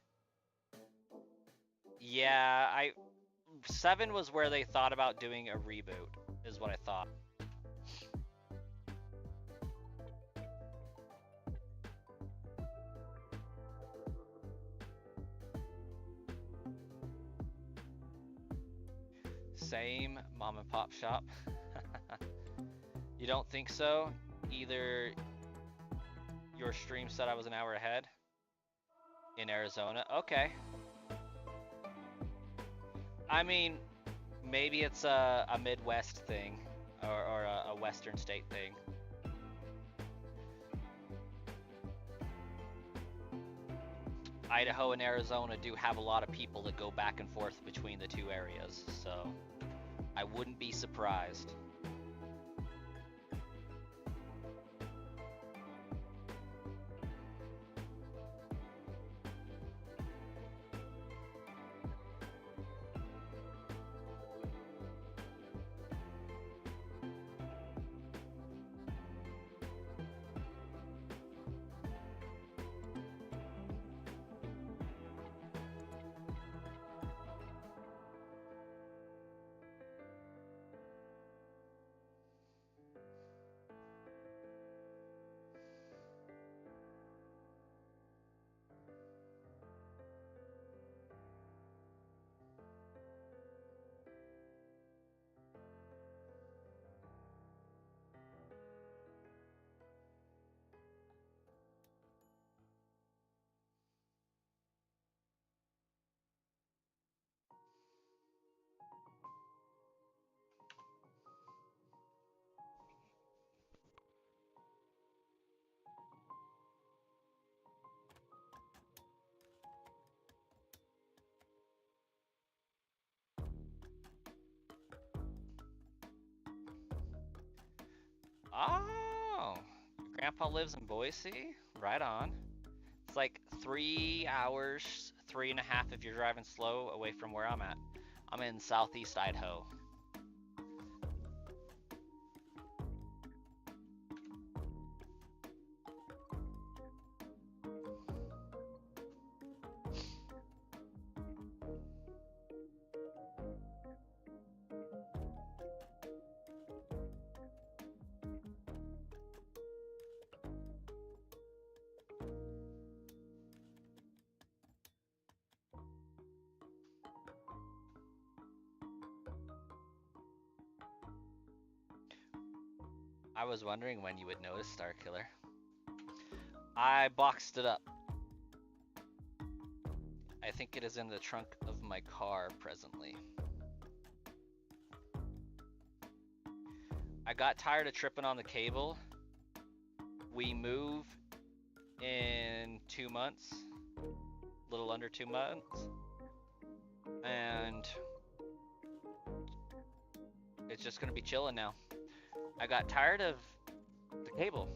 Speaker 2: Yeah, 7 was where they thought about doing a reboot, is what I thought. Same mom and pop shop. You don't think so? Either your stream said I was an hour ahead in Arizona. Okay. I mean, maybe it's a Midwest thing or a Western state thing. Idaho and Arizona do have a lot of people that go back and forth between the two areas, so I wouldn't be surprised. Oh, your grandpa lives in Boise? Right on. It's like 3 hours, 3.5 if you're driving slow away from where I'm at. I'm in southeast Idaho. I was wondering when you would notice Starkiller. I boxed it up. I think it is in the trunk of my car presently. I got tired of tripping on the cable. We move in 2 months, a little under 2 months, and it's just gonna be chilling now. I got tired of the cable.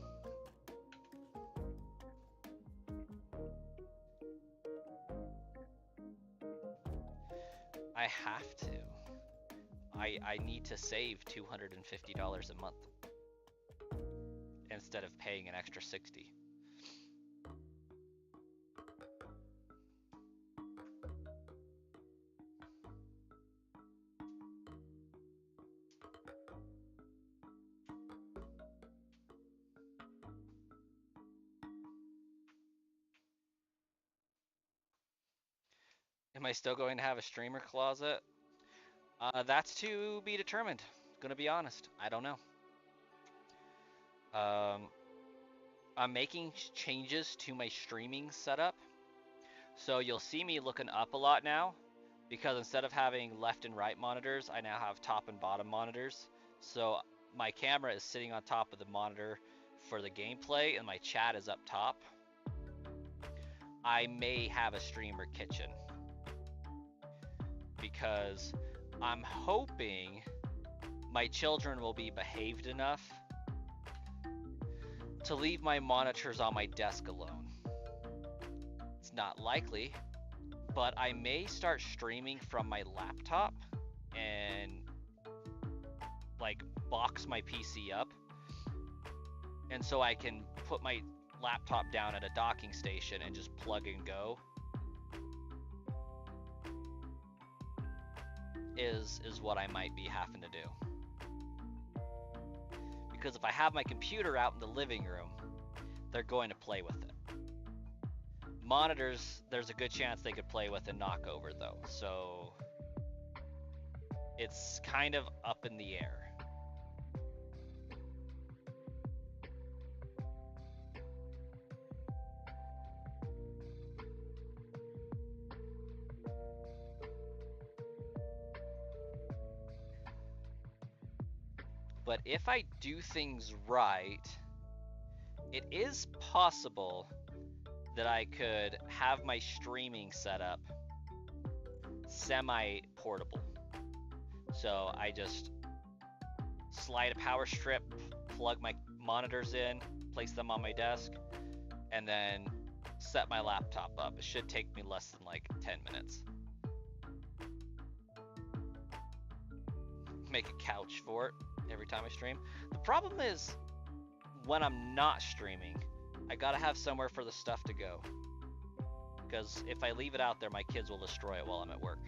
Speaker 2: I have to. I need to save $250 a month instead of paying an extra $60. Am I still going to have a streamer closet? That's to be determined. Gonna be honest, I don't know. I'm making changes to my streaming setup, so you'll see me looking up a lot now, because instead of having left and right monitors, I now have top and bottom monitors. So my camera is sitting on top of the monitor for the gameplay, and my chat is up top. I may have a streamer kitchen, because I'm hoping my children will be behaved enough to leave my monitors on my desk alone. It's not likely, but I may start streaming from my laptop and like box my PC up, and so I can put my laptop down at a docking station and just plug and go is what I might be having to do. Because if I have my computer out in the living room, they're going to play with it. Monitors, there's a good chance they could play with and knock over though. So it's kind of up in the air. But if I do things right, it is possible that I could have my streaming setup semi-portable. So I just slide a power strip, plug my monitors in, place them on my desk, and then set my laptop up. It should take me less than like 10 minutes. Make a couch for it every time I stream. The problem is when I'm not streaming, I gotta have somewhere for the stuff to go. Because if I leave it out there, my kids will destroy it while I'm at work.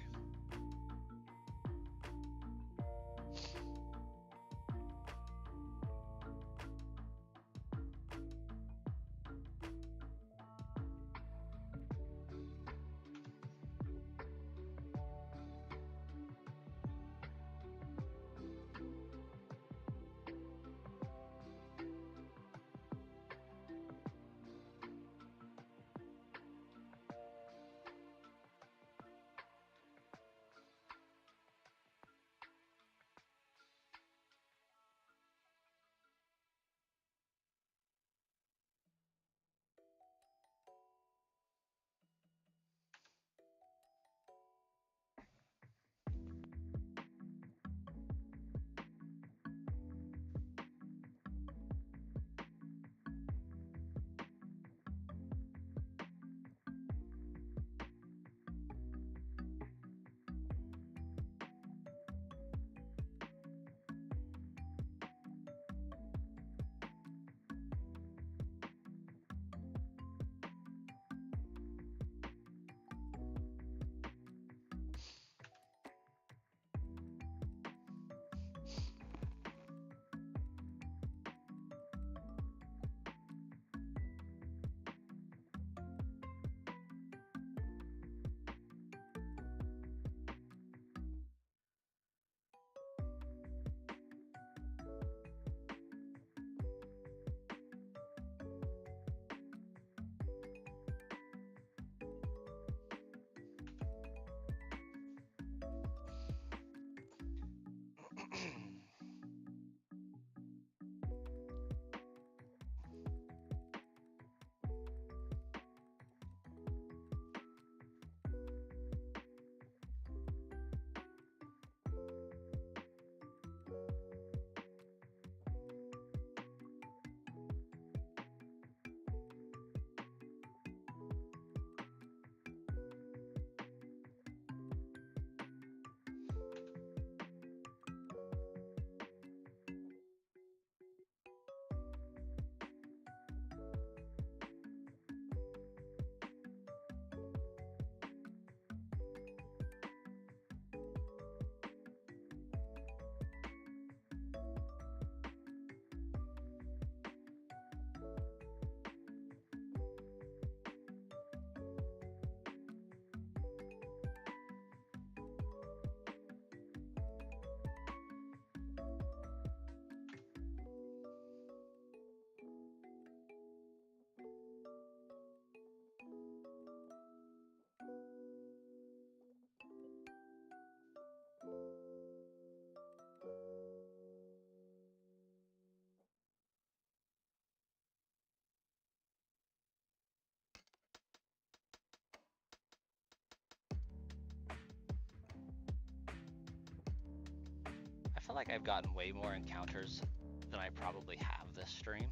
Speaker 2: I feel like I've gotten way more encounters than I probably have this stream.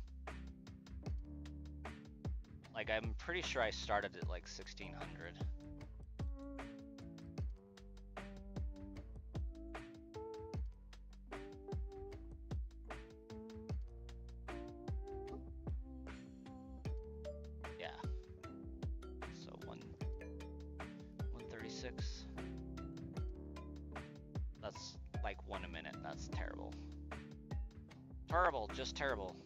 Speaker 2: Like, I'm pretty sure I started at like 1600.
Speaker 1: That's terrible. Terrible, just terrible.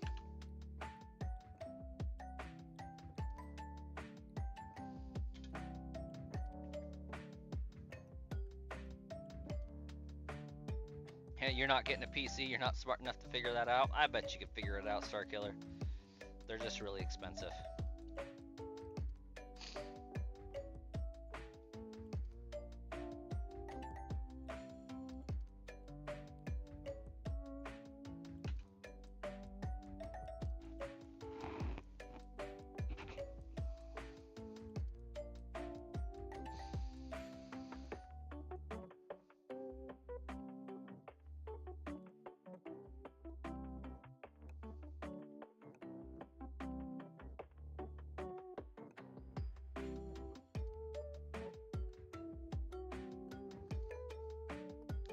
Speaker 1: Hey, you're not getting a PC, you're not smart enough to figure that out. I bet you could figure it out, Starkiller. They're just really expensive.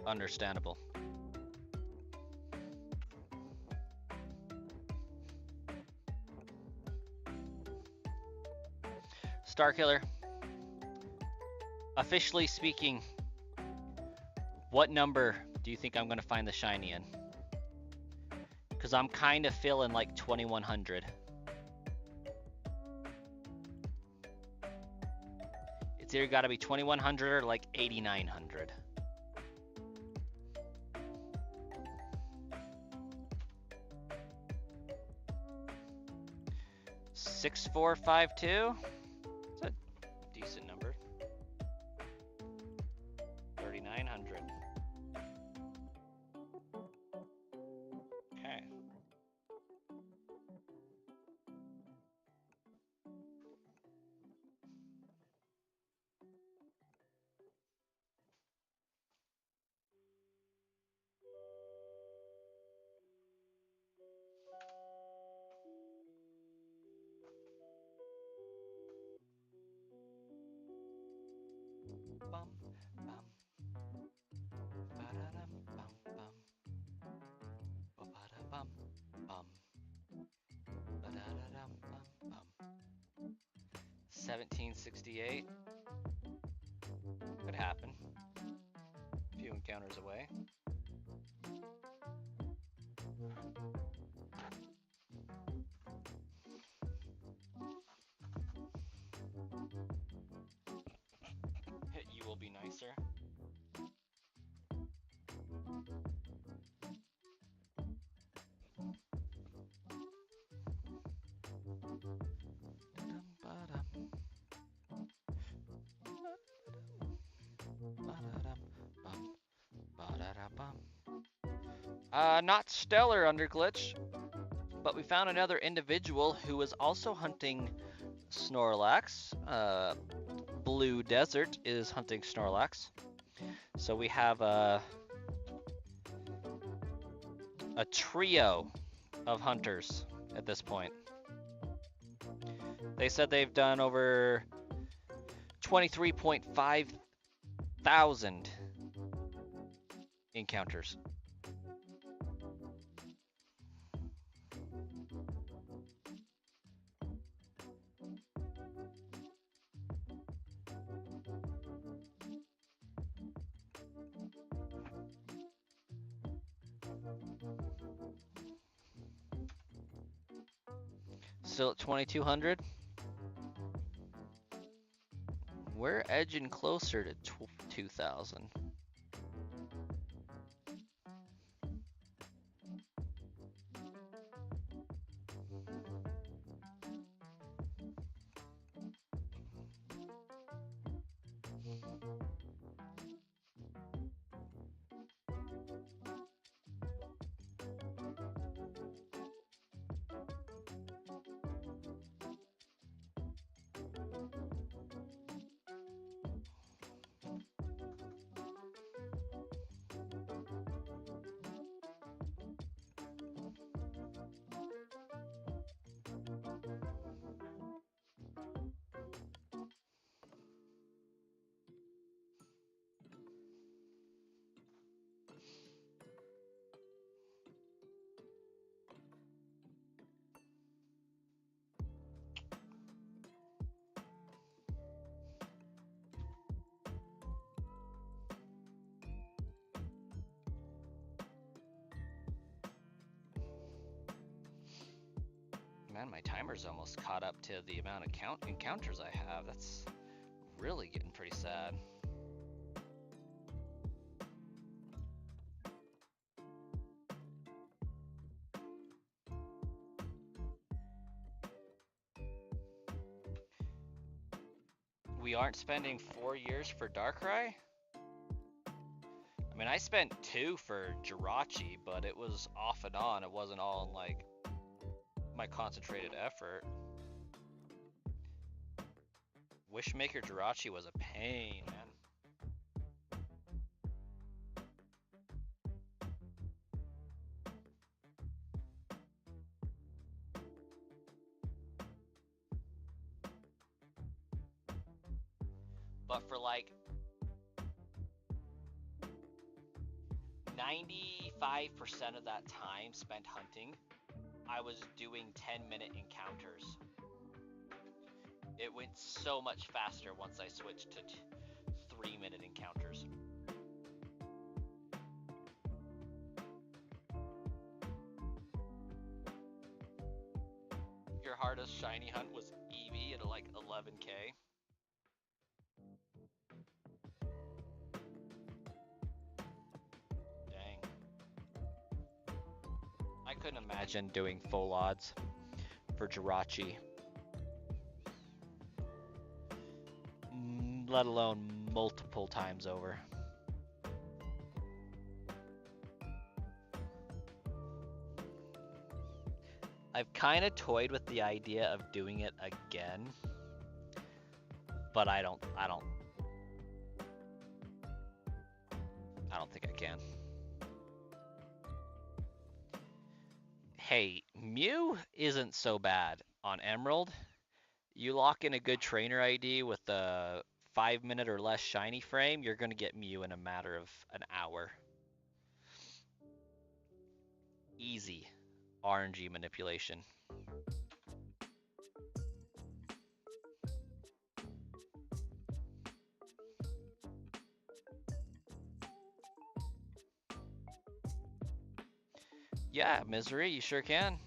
Speaker 1: Understandable. Starkiller, officially speaking, what number do you think I'm gonna find the shiny in? Because I'm kind of feeling like 2100. It's either got to be 2100 or like 8900. $6452. It's a decent number. 3900. Okay. Bum, bum. Ba-da-dum, bum, bum. Ba-ba-da-bum, bum. Ba-da-da-dum, bum, bum. 1768. Could happen. A few encounters away. You will be nicer. Not stellar, Underglitch, but we found another individual who was also hunting Snorlax. Blue Desert is hunting Snorlax. So we have a trio of hunters at this point. They said they've done over 23.5 thousand encounters. Still at 2200. We're edging closer to 2000.
Speaker 2: Man, my timer's almost caught up to the amount of encounters I have. That's really getting pretty sad. We aren't spending 4 years for Darkrai? I mean, I spent 2 for Jirachi, but it was off and on. It wasn't all in, like, my concentrated effort. Wishmaker Jirachi was a pain, man. But for like 95% of that time spent hunting, I was doing 10-minute encounters. It went so much faster once I switched to 3-minute encounters. Your hardest shiny hunt was Eevee at like 11k. Dang. I couldn't imagine doing full odds for Jirachi. Let alone multiple times over. I've kind of toyed with the idea of doing it again, but I don't think I can. Hey, Mew isn't so bad on Emerald. You lock in a good trainer ID with a 5-minute or less shiny frame, you're gonna get Mew in a matter of an hour. Easy RNG manipulation. Yeah, Misery, you sure can.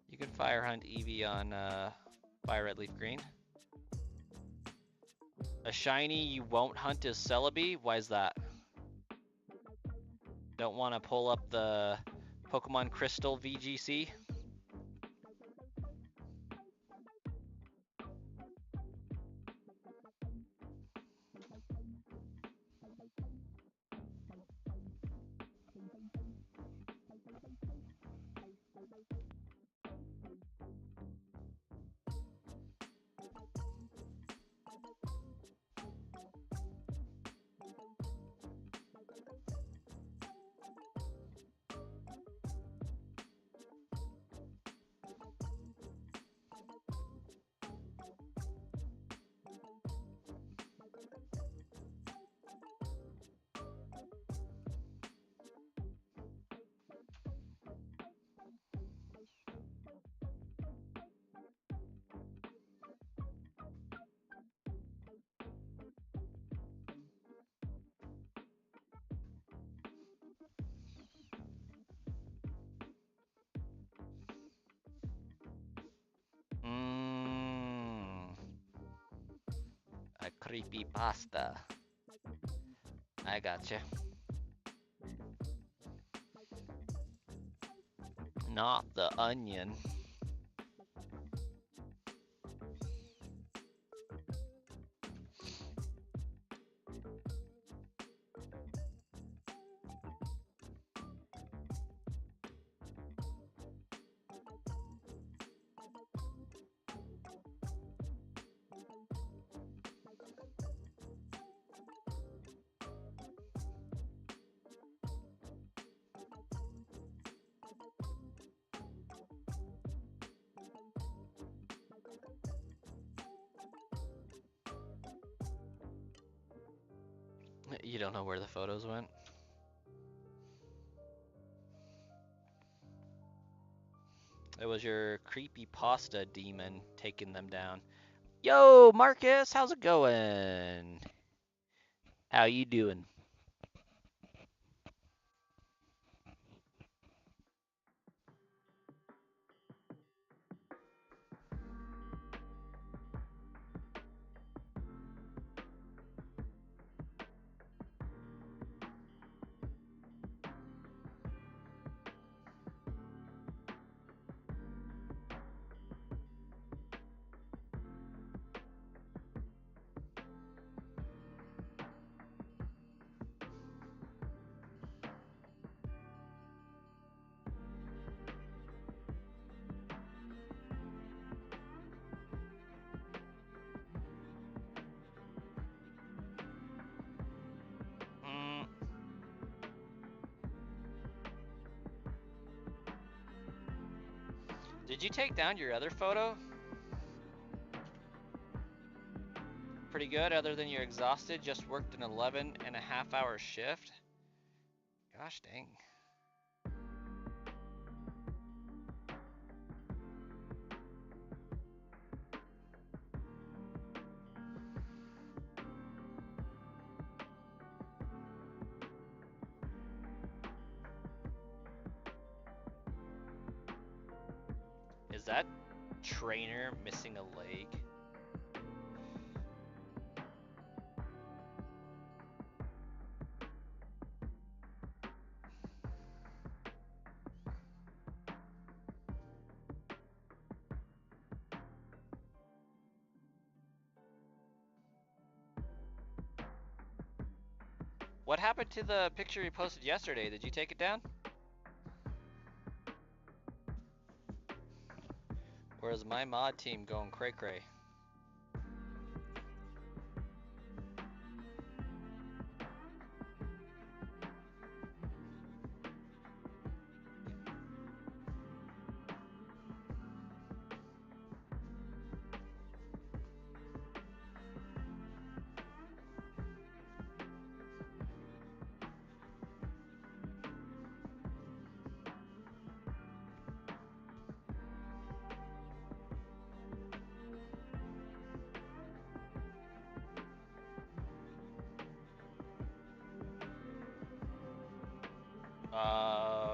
Speaker 2: You can fire hunt Eevee on Fire Red Leaf Green. A shiny you won't hunt is Celebi. Why is that? Don't want to pull up the Pokemon Crystal VGC? A creepy pasta. I gotcha. Not the onion. You don't know where the photos went? It was your creepy pasta demon taking them down. Yo, Marcus, how's it going? How you doing? Did you take down your other photo? Pretty good, other than you're exhausted, just worked an 11.5-hour shift. Gosh dang. Is that trainer missing a leg? What happened to the picture you posted yesterday? Did you take it down? Or is my mod team going cray cray?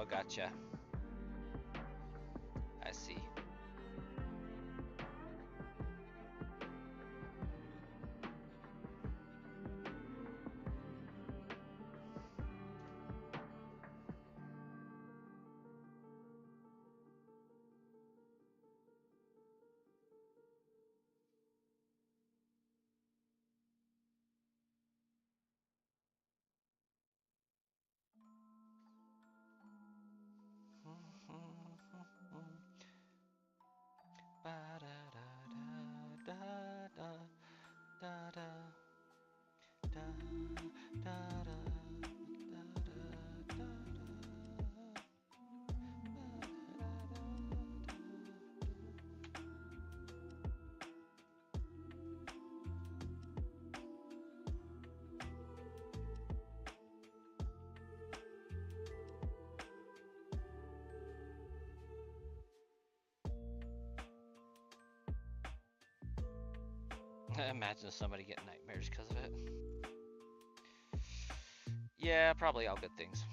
Speaker 2: Gotcha. I see. Imagine somebody getting nightmares because of it. Yeah, probably all good things.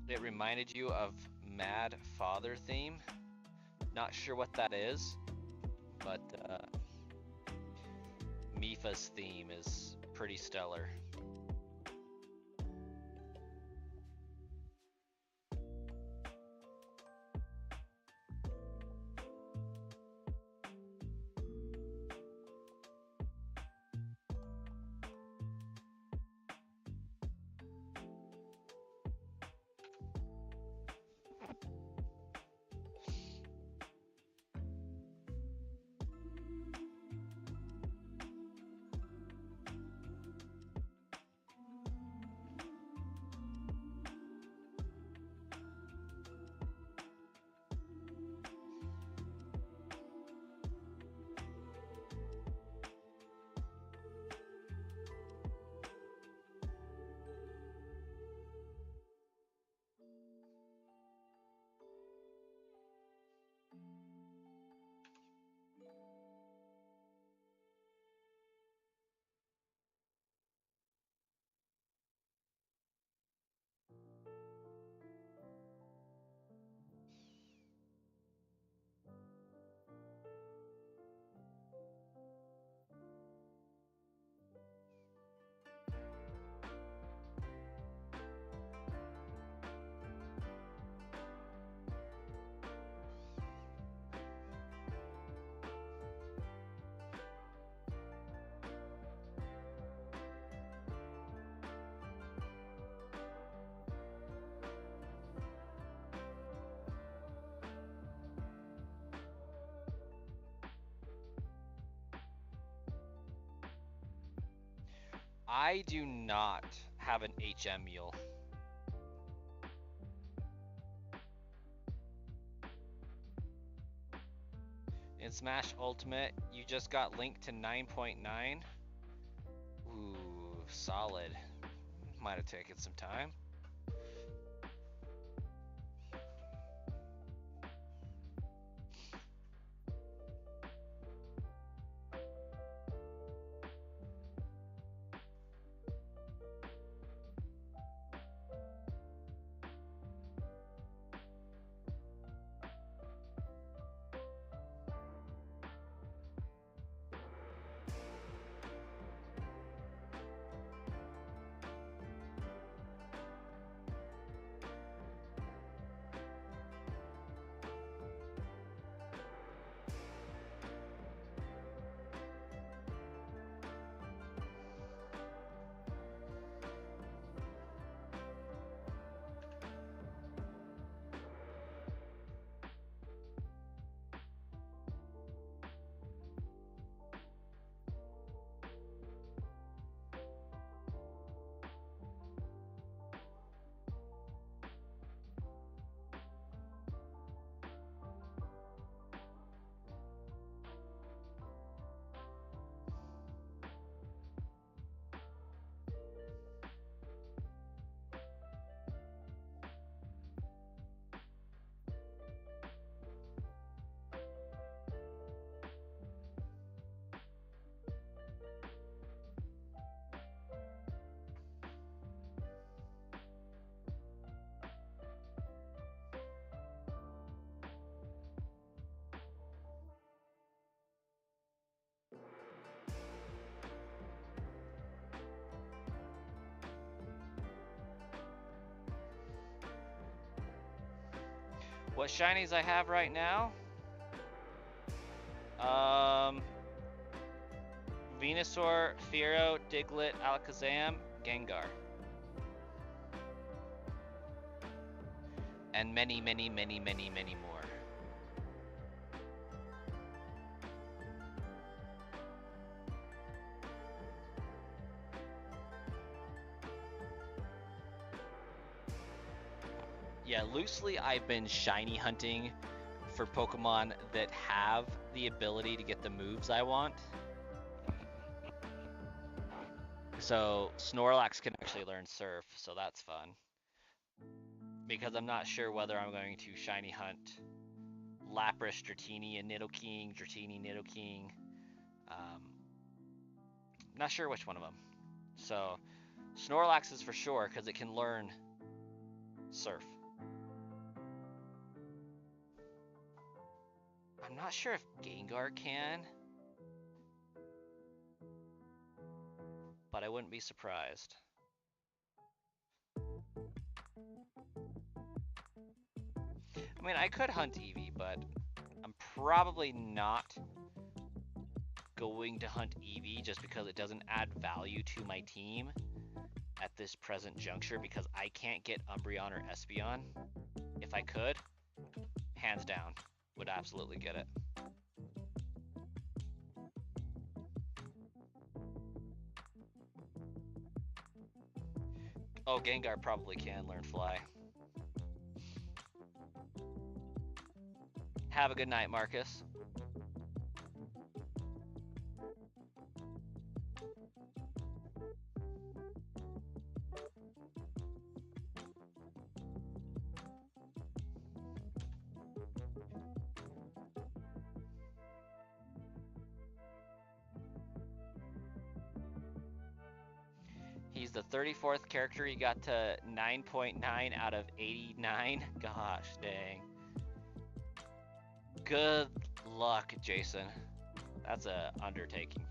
Speaker 2: It reminded you of Mad Father theme. Not sure what that is, but Mifa's theme is pretty stellar. I do not have an HM mule. In Smash Ultimate, you just got linked to 9.9. Ooh, solid. Might have taken some time. What shinies I have right now? Venusaur, Fearow, Diglett, Alakazam, Gengar. And many, many, many, many, many more. Yeah, loosely I've been shiny hunting for Pokemon that have the ability to get the moves I want. So Snorlax can actually learn Surf, so that's fun. Because I'm not sure whether I'm going to shiny hunt Lapras, Dratini, and Nidoking, Dratini, Nidoking. Not sure which one of them. So Snorlax is for sure because it can learn Surf. I'm not sure if Gengar can, but I wouldn't be surprised. I mean, I could hunt Eevee, but I'm probably not going to hunt Eevee just because it doesn't add value to my team at this present juncture because I can't get Umbreon or Espeon. If I could, hands down, would absolutely get it. Oh, Gengar probably can learn Fly. Have a good night, Marcus. He's the 34th character. He got to 9.9 out of 89. Gosh dang. Good luck, Jason. That's a undertaking.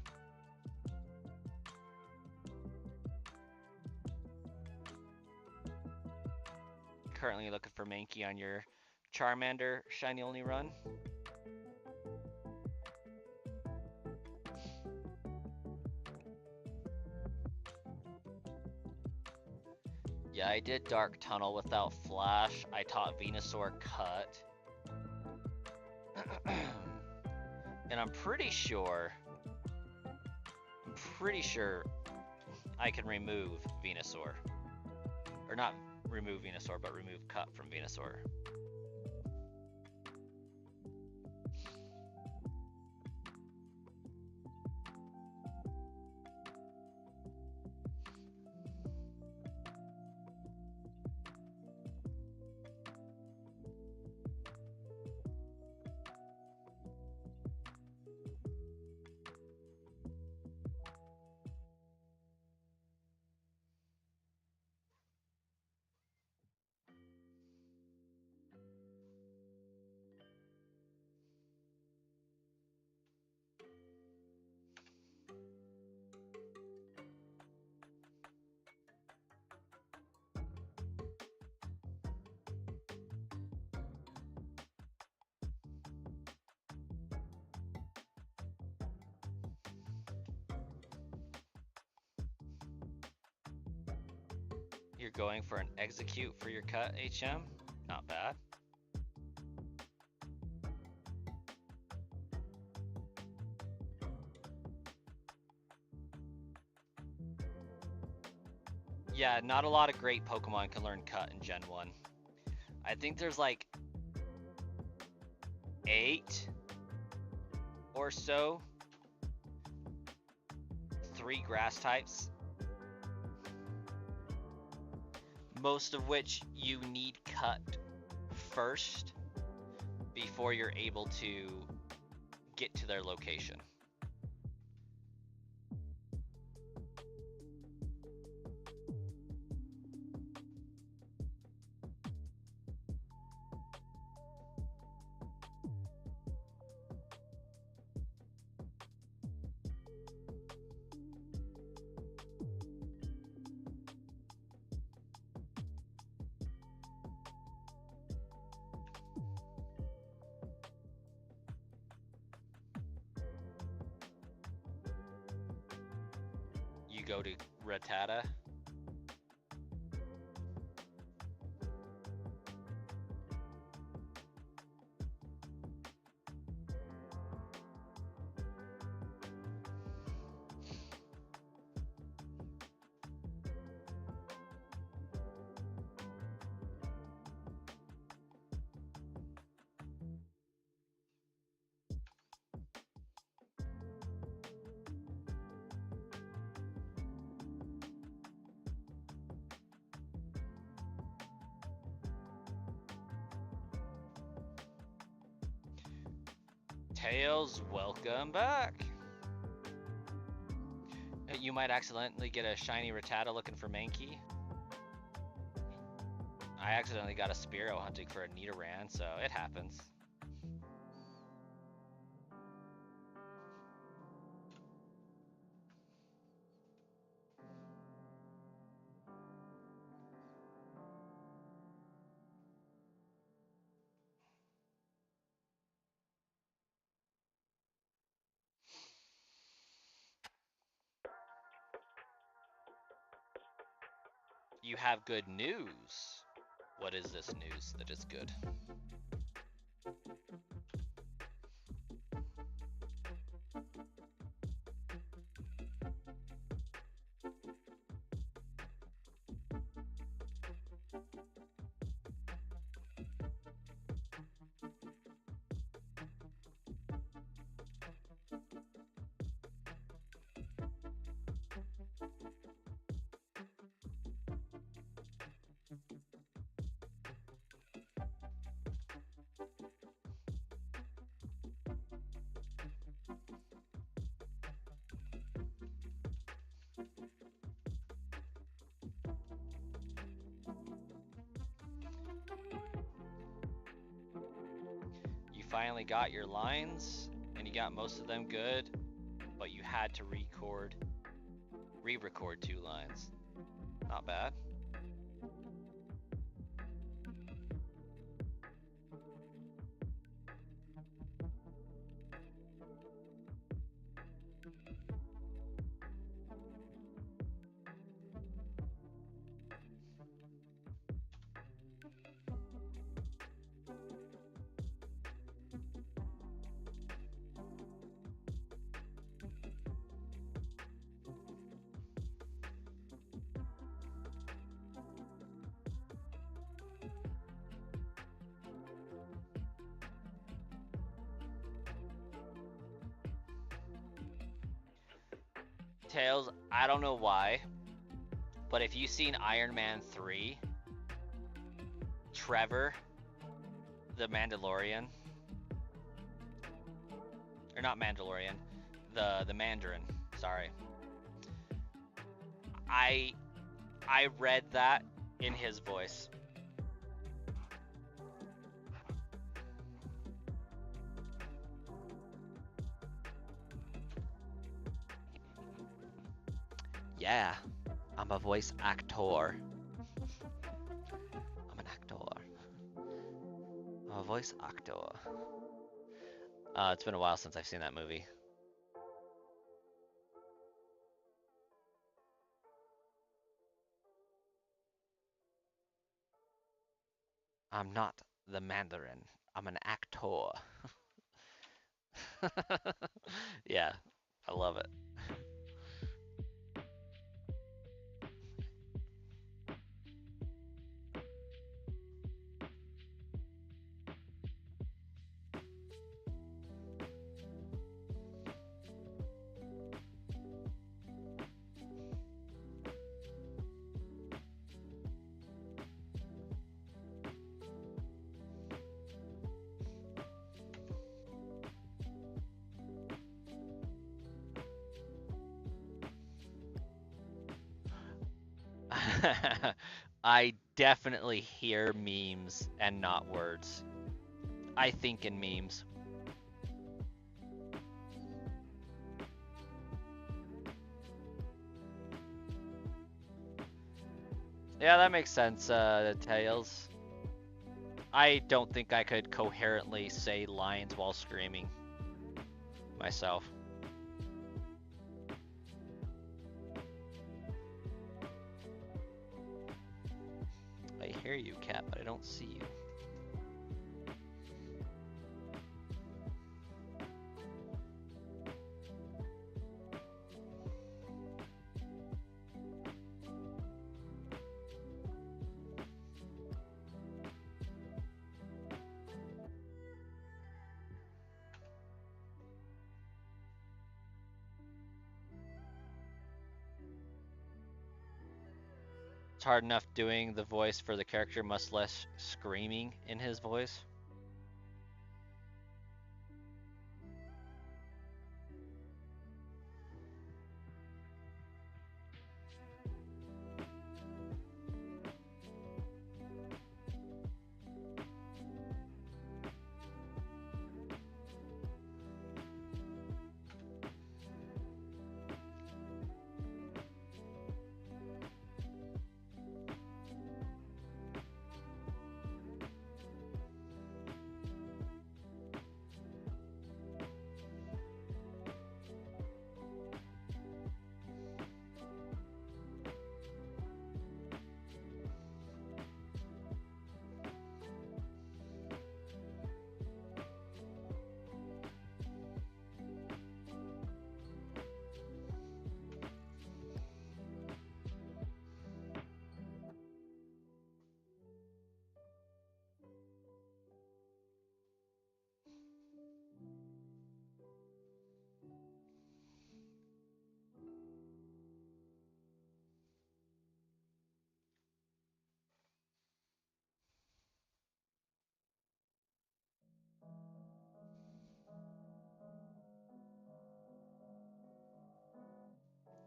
Speaker 2: Currently looking for Mankey on your Charmander shiny only run. Yeah, I did Dark Tunnel without Flash. I taught Venusaur Cut. And I'm pretty sure I can remove Venusaur. Or not remove Venusaur, but remove cut from Venusaur. You're going for an execute for your cut, HM? Not bad. Yeah, not a lot of great Pokemon can learn cut in Gen 1. I think there's like 8 or so. 3 grass types. Most of which you need cut first before you're able to get to their location. You go to Rattata. Tails, welcome back. You might accidentally get a shiny Rattata looking for Mankey. I accidentally got a Spearow hunting for a Nidoran, so it happens. You have good news. What is this news that is good? You finally got your lines, and you got most of them good, but you had to re-record 2 lines. Not bad. Tails, I don't know why, but if you've seen Iron Man 3, Trevor, the Mandalorian, or not Mandalorian, the Mandarin, sorry. I read that in his voice. Yeah, I'm a voice actor. I'm an actor. I'm a voice actor. It's been a while since I've seen that movie. I'm not the Mandarin. I'm an actor. Yeah, I love it. I definitely hear memes and not words. I think in memes. Yeah, that makes sense, Tails. I don't think I could coherently say lines while screaming myself. I hear you, Cat, but I don't see you. It's hard enough doing the voice for the character, much less screaming in his voice.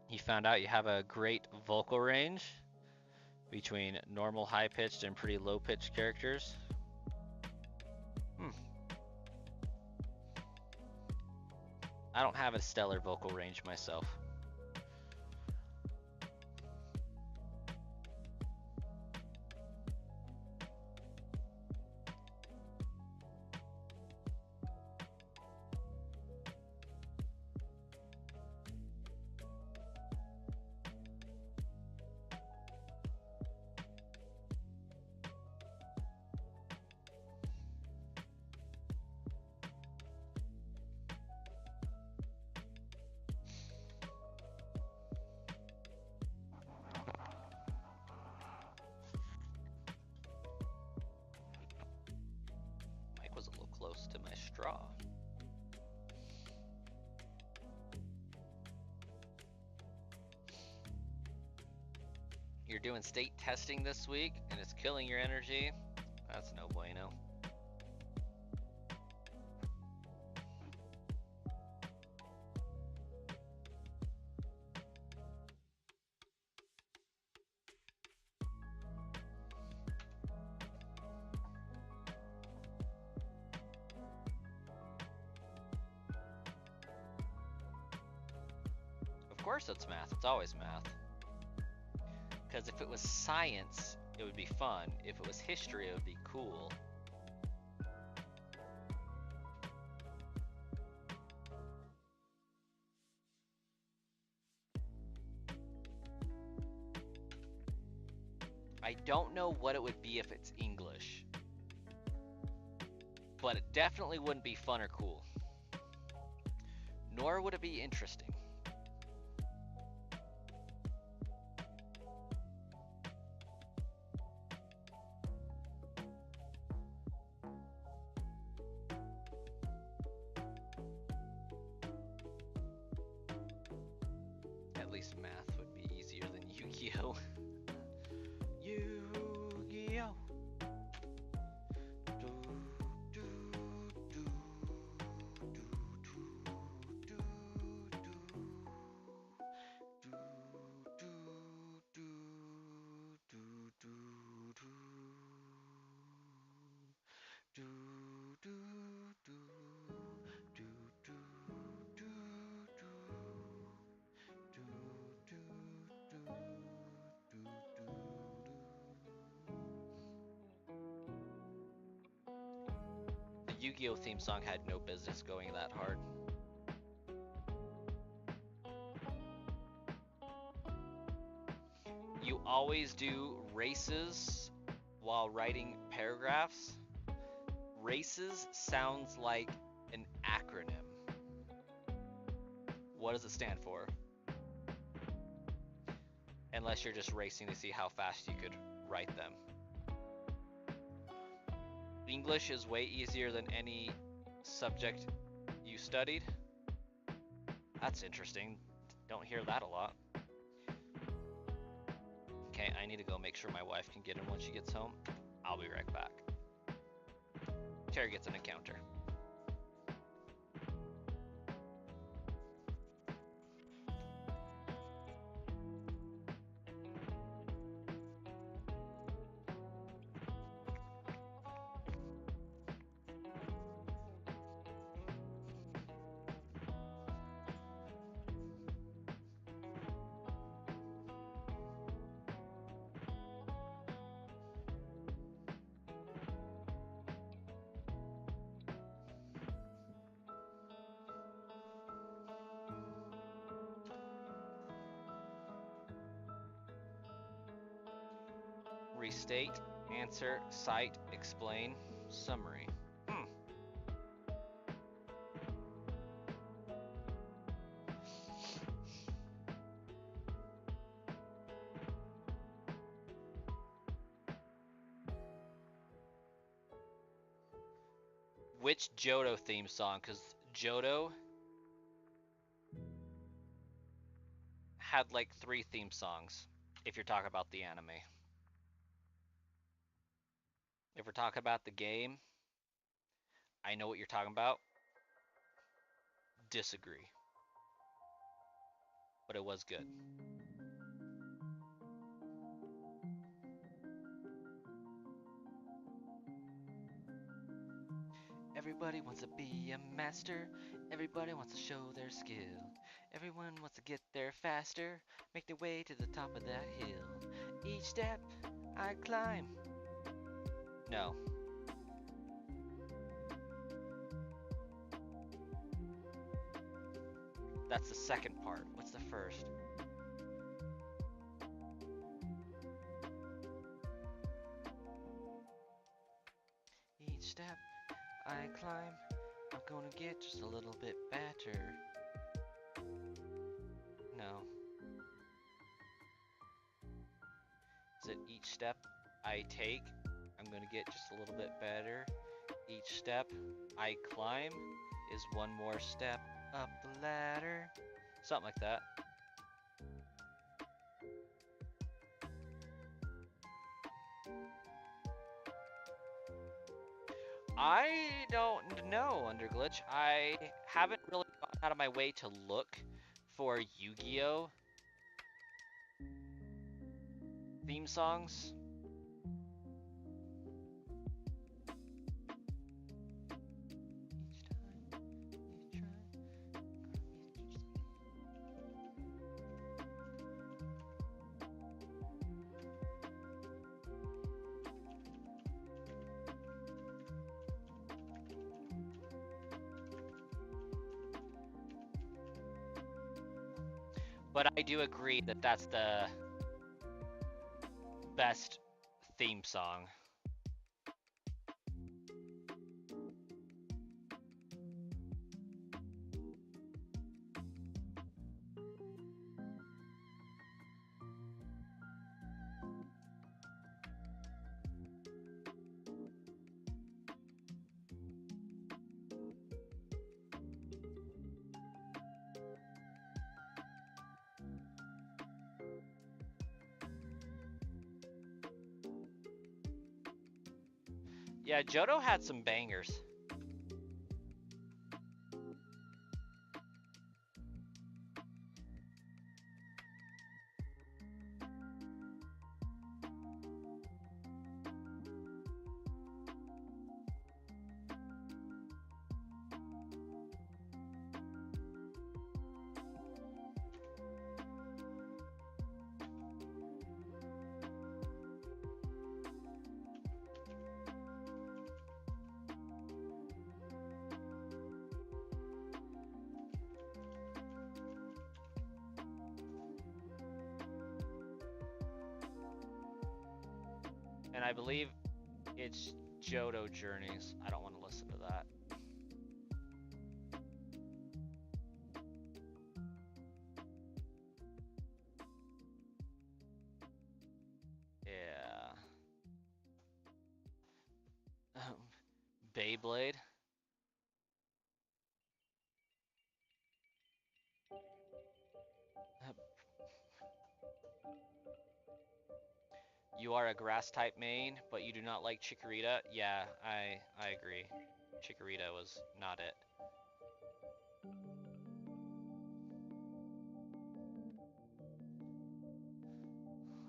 Speaker 2: You found out you have a great vocal range between normal high-pitched and pretty low-pitched characters. I don't have a stellar vocal range myself. you're doing state testing this week and it's killing your energy, that's no bueno. Of course it's math. It's always math. Because if it was science, it would be fun. If it was history, it would be cool. I don't know what it would be if it's English. But it definitely wouldn't be fun or cool. Nor would it be interesting. At least math would be easier than Yu-Gi-Oh! Yu-Gi-Oh! The Yu-Gi-Oh! Theme song had no business going that hard. You always do races while writing paragraphs. Races sounds like an acronym. What does it stand for? Unless you're just racing to see how fast you could write them. English is way easier than any subject you studied. That's interesting. Don't hear that a lot. Okay, I need to go make sure my wife can get in when she gets home. I'll be right back. Terry gets an encounter. Restate, answer, cite, explain, summary. Which Johto theme song? Because Johto had like 3 theme songs, if you're talking about the anime. If we're talking about the game, I know what you're talking about. Disagree. But it was good. Everybody wants to be a master. Everybody wants to show their skill. Everyone wants to get there faster. Make their way to the top of that hill. Each step I climb. No. That's the second part. What's the first? Each step I climb, I'm gonna get just a little bit better. No. Is it each step I take, I'm gonna get just a little bit better? Each step I climb is one more step up the ladder. Something like that. I don't know, Underglitch. I haven't really gone out of my way to look for Yu-Gi-Oh theme songs. But I do agree that that's the best theme song. Yeah, Johto had some bangers. And I believe it's Johto Journeys. I don't want to listen to that. Yeah. Beyblade. You are a grass type main, but you do not like Chikorita. Yeah, I agree. Chikorita was not it.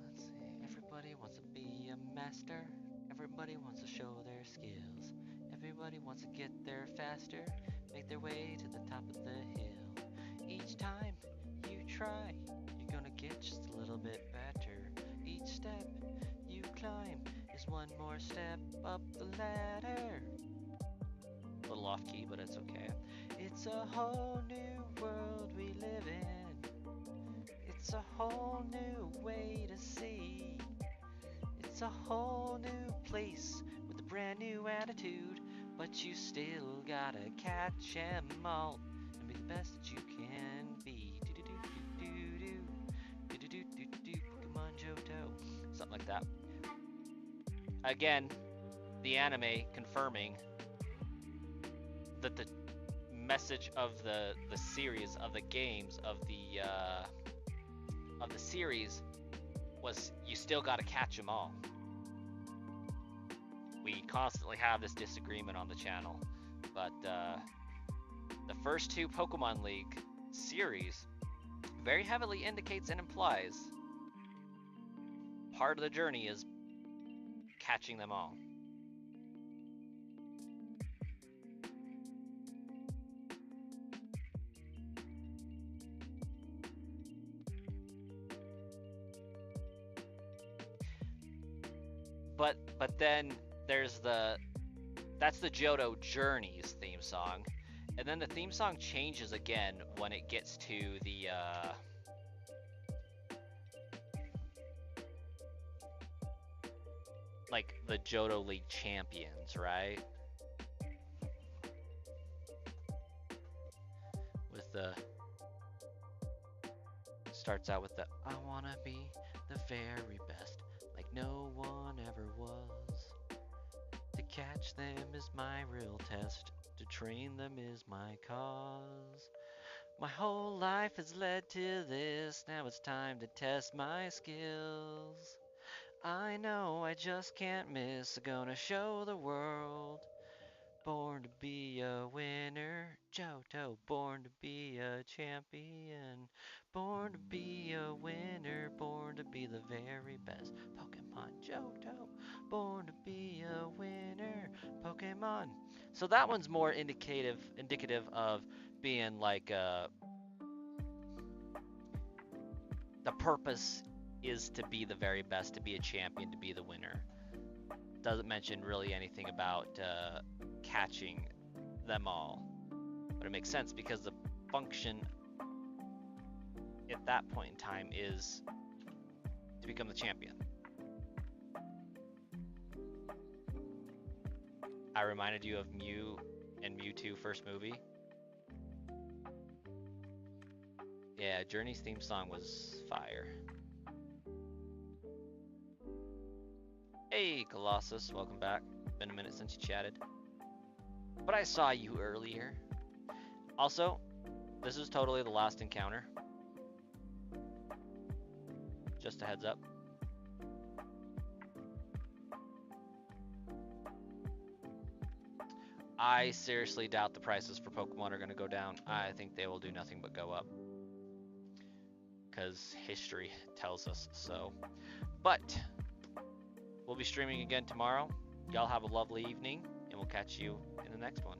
Speaker 2: Let's see. Everybody wants to be a master. Everybody wants to show their skills. Everybody wants to get there faster, make their way to the top of the hill. Each time you try, you're gonna get just a little bit better. Each step you climb is one more step up the ladder. A little off key, but it's okay. It's a whole new world we live in. It's a whole new way to see. It's a whole new place with a brand new attitude. But you still gotta catch 'em all and be the best that you can be. Pokemon Johto. Something like that. Again, the anime confirming that the message of the series, of the games, of the series was you still got to catch them all. We constantly have this disagreement on the channel, but the first two Pokemon League series very heavily indicates and implies part of the journey is catching them all. But then there's that's the Johto Journeys theme song, and then the theme song changes again when it gets to the like the Johto League champions, right? With the starts out with the I wanna be the very best, like no one ever was. To catch them is my real test, to train them is my cause. My whole life has led to this, now it's time to test my skills.
Speaker 1: I know I just can't miss. Gonna show the world. Born to be a winner, Johto. Born to be a champion. Born to be a winner. Born to be the very best Pokemon, Johto. Born to be a winner, Pokemon. So that one's more indicative of being like the purpose is to be the very best, to be a champion, to be the winner. Doesn't mention really anything about catching them all. But it makes sense because the function at that point in time is to become the champion. I reminded you of Mew and Mewtwo first movie. Yeah, Journey's theme song was fire. Hey, Colossus, welcome back. Been a minute since you chatted. But I saw you earlier. Also, this is totally the last encounter. Just a heads up. I seriously doubt the prices for Pokemon are going to go down. I think they will do nothing but go up. Because history tells us so. But we'll be streaming again tomorrow. Y'all have a lovely evening, and we'll catch you in the next one.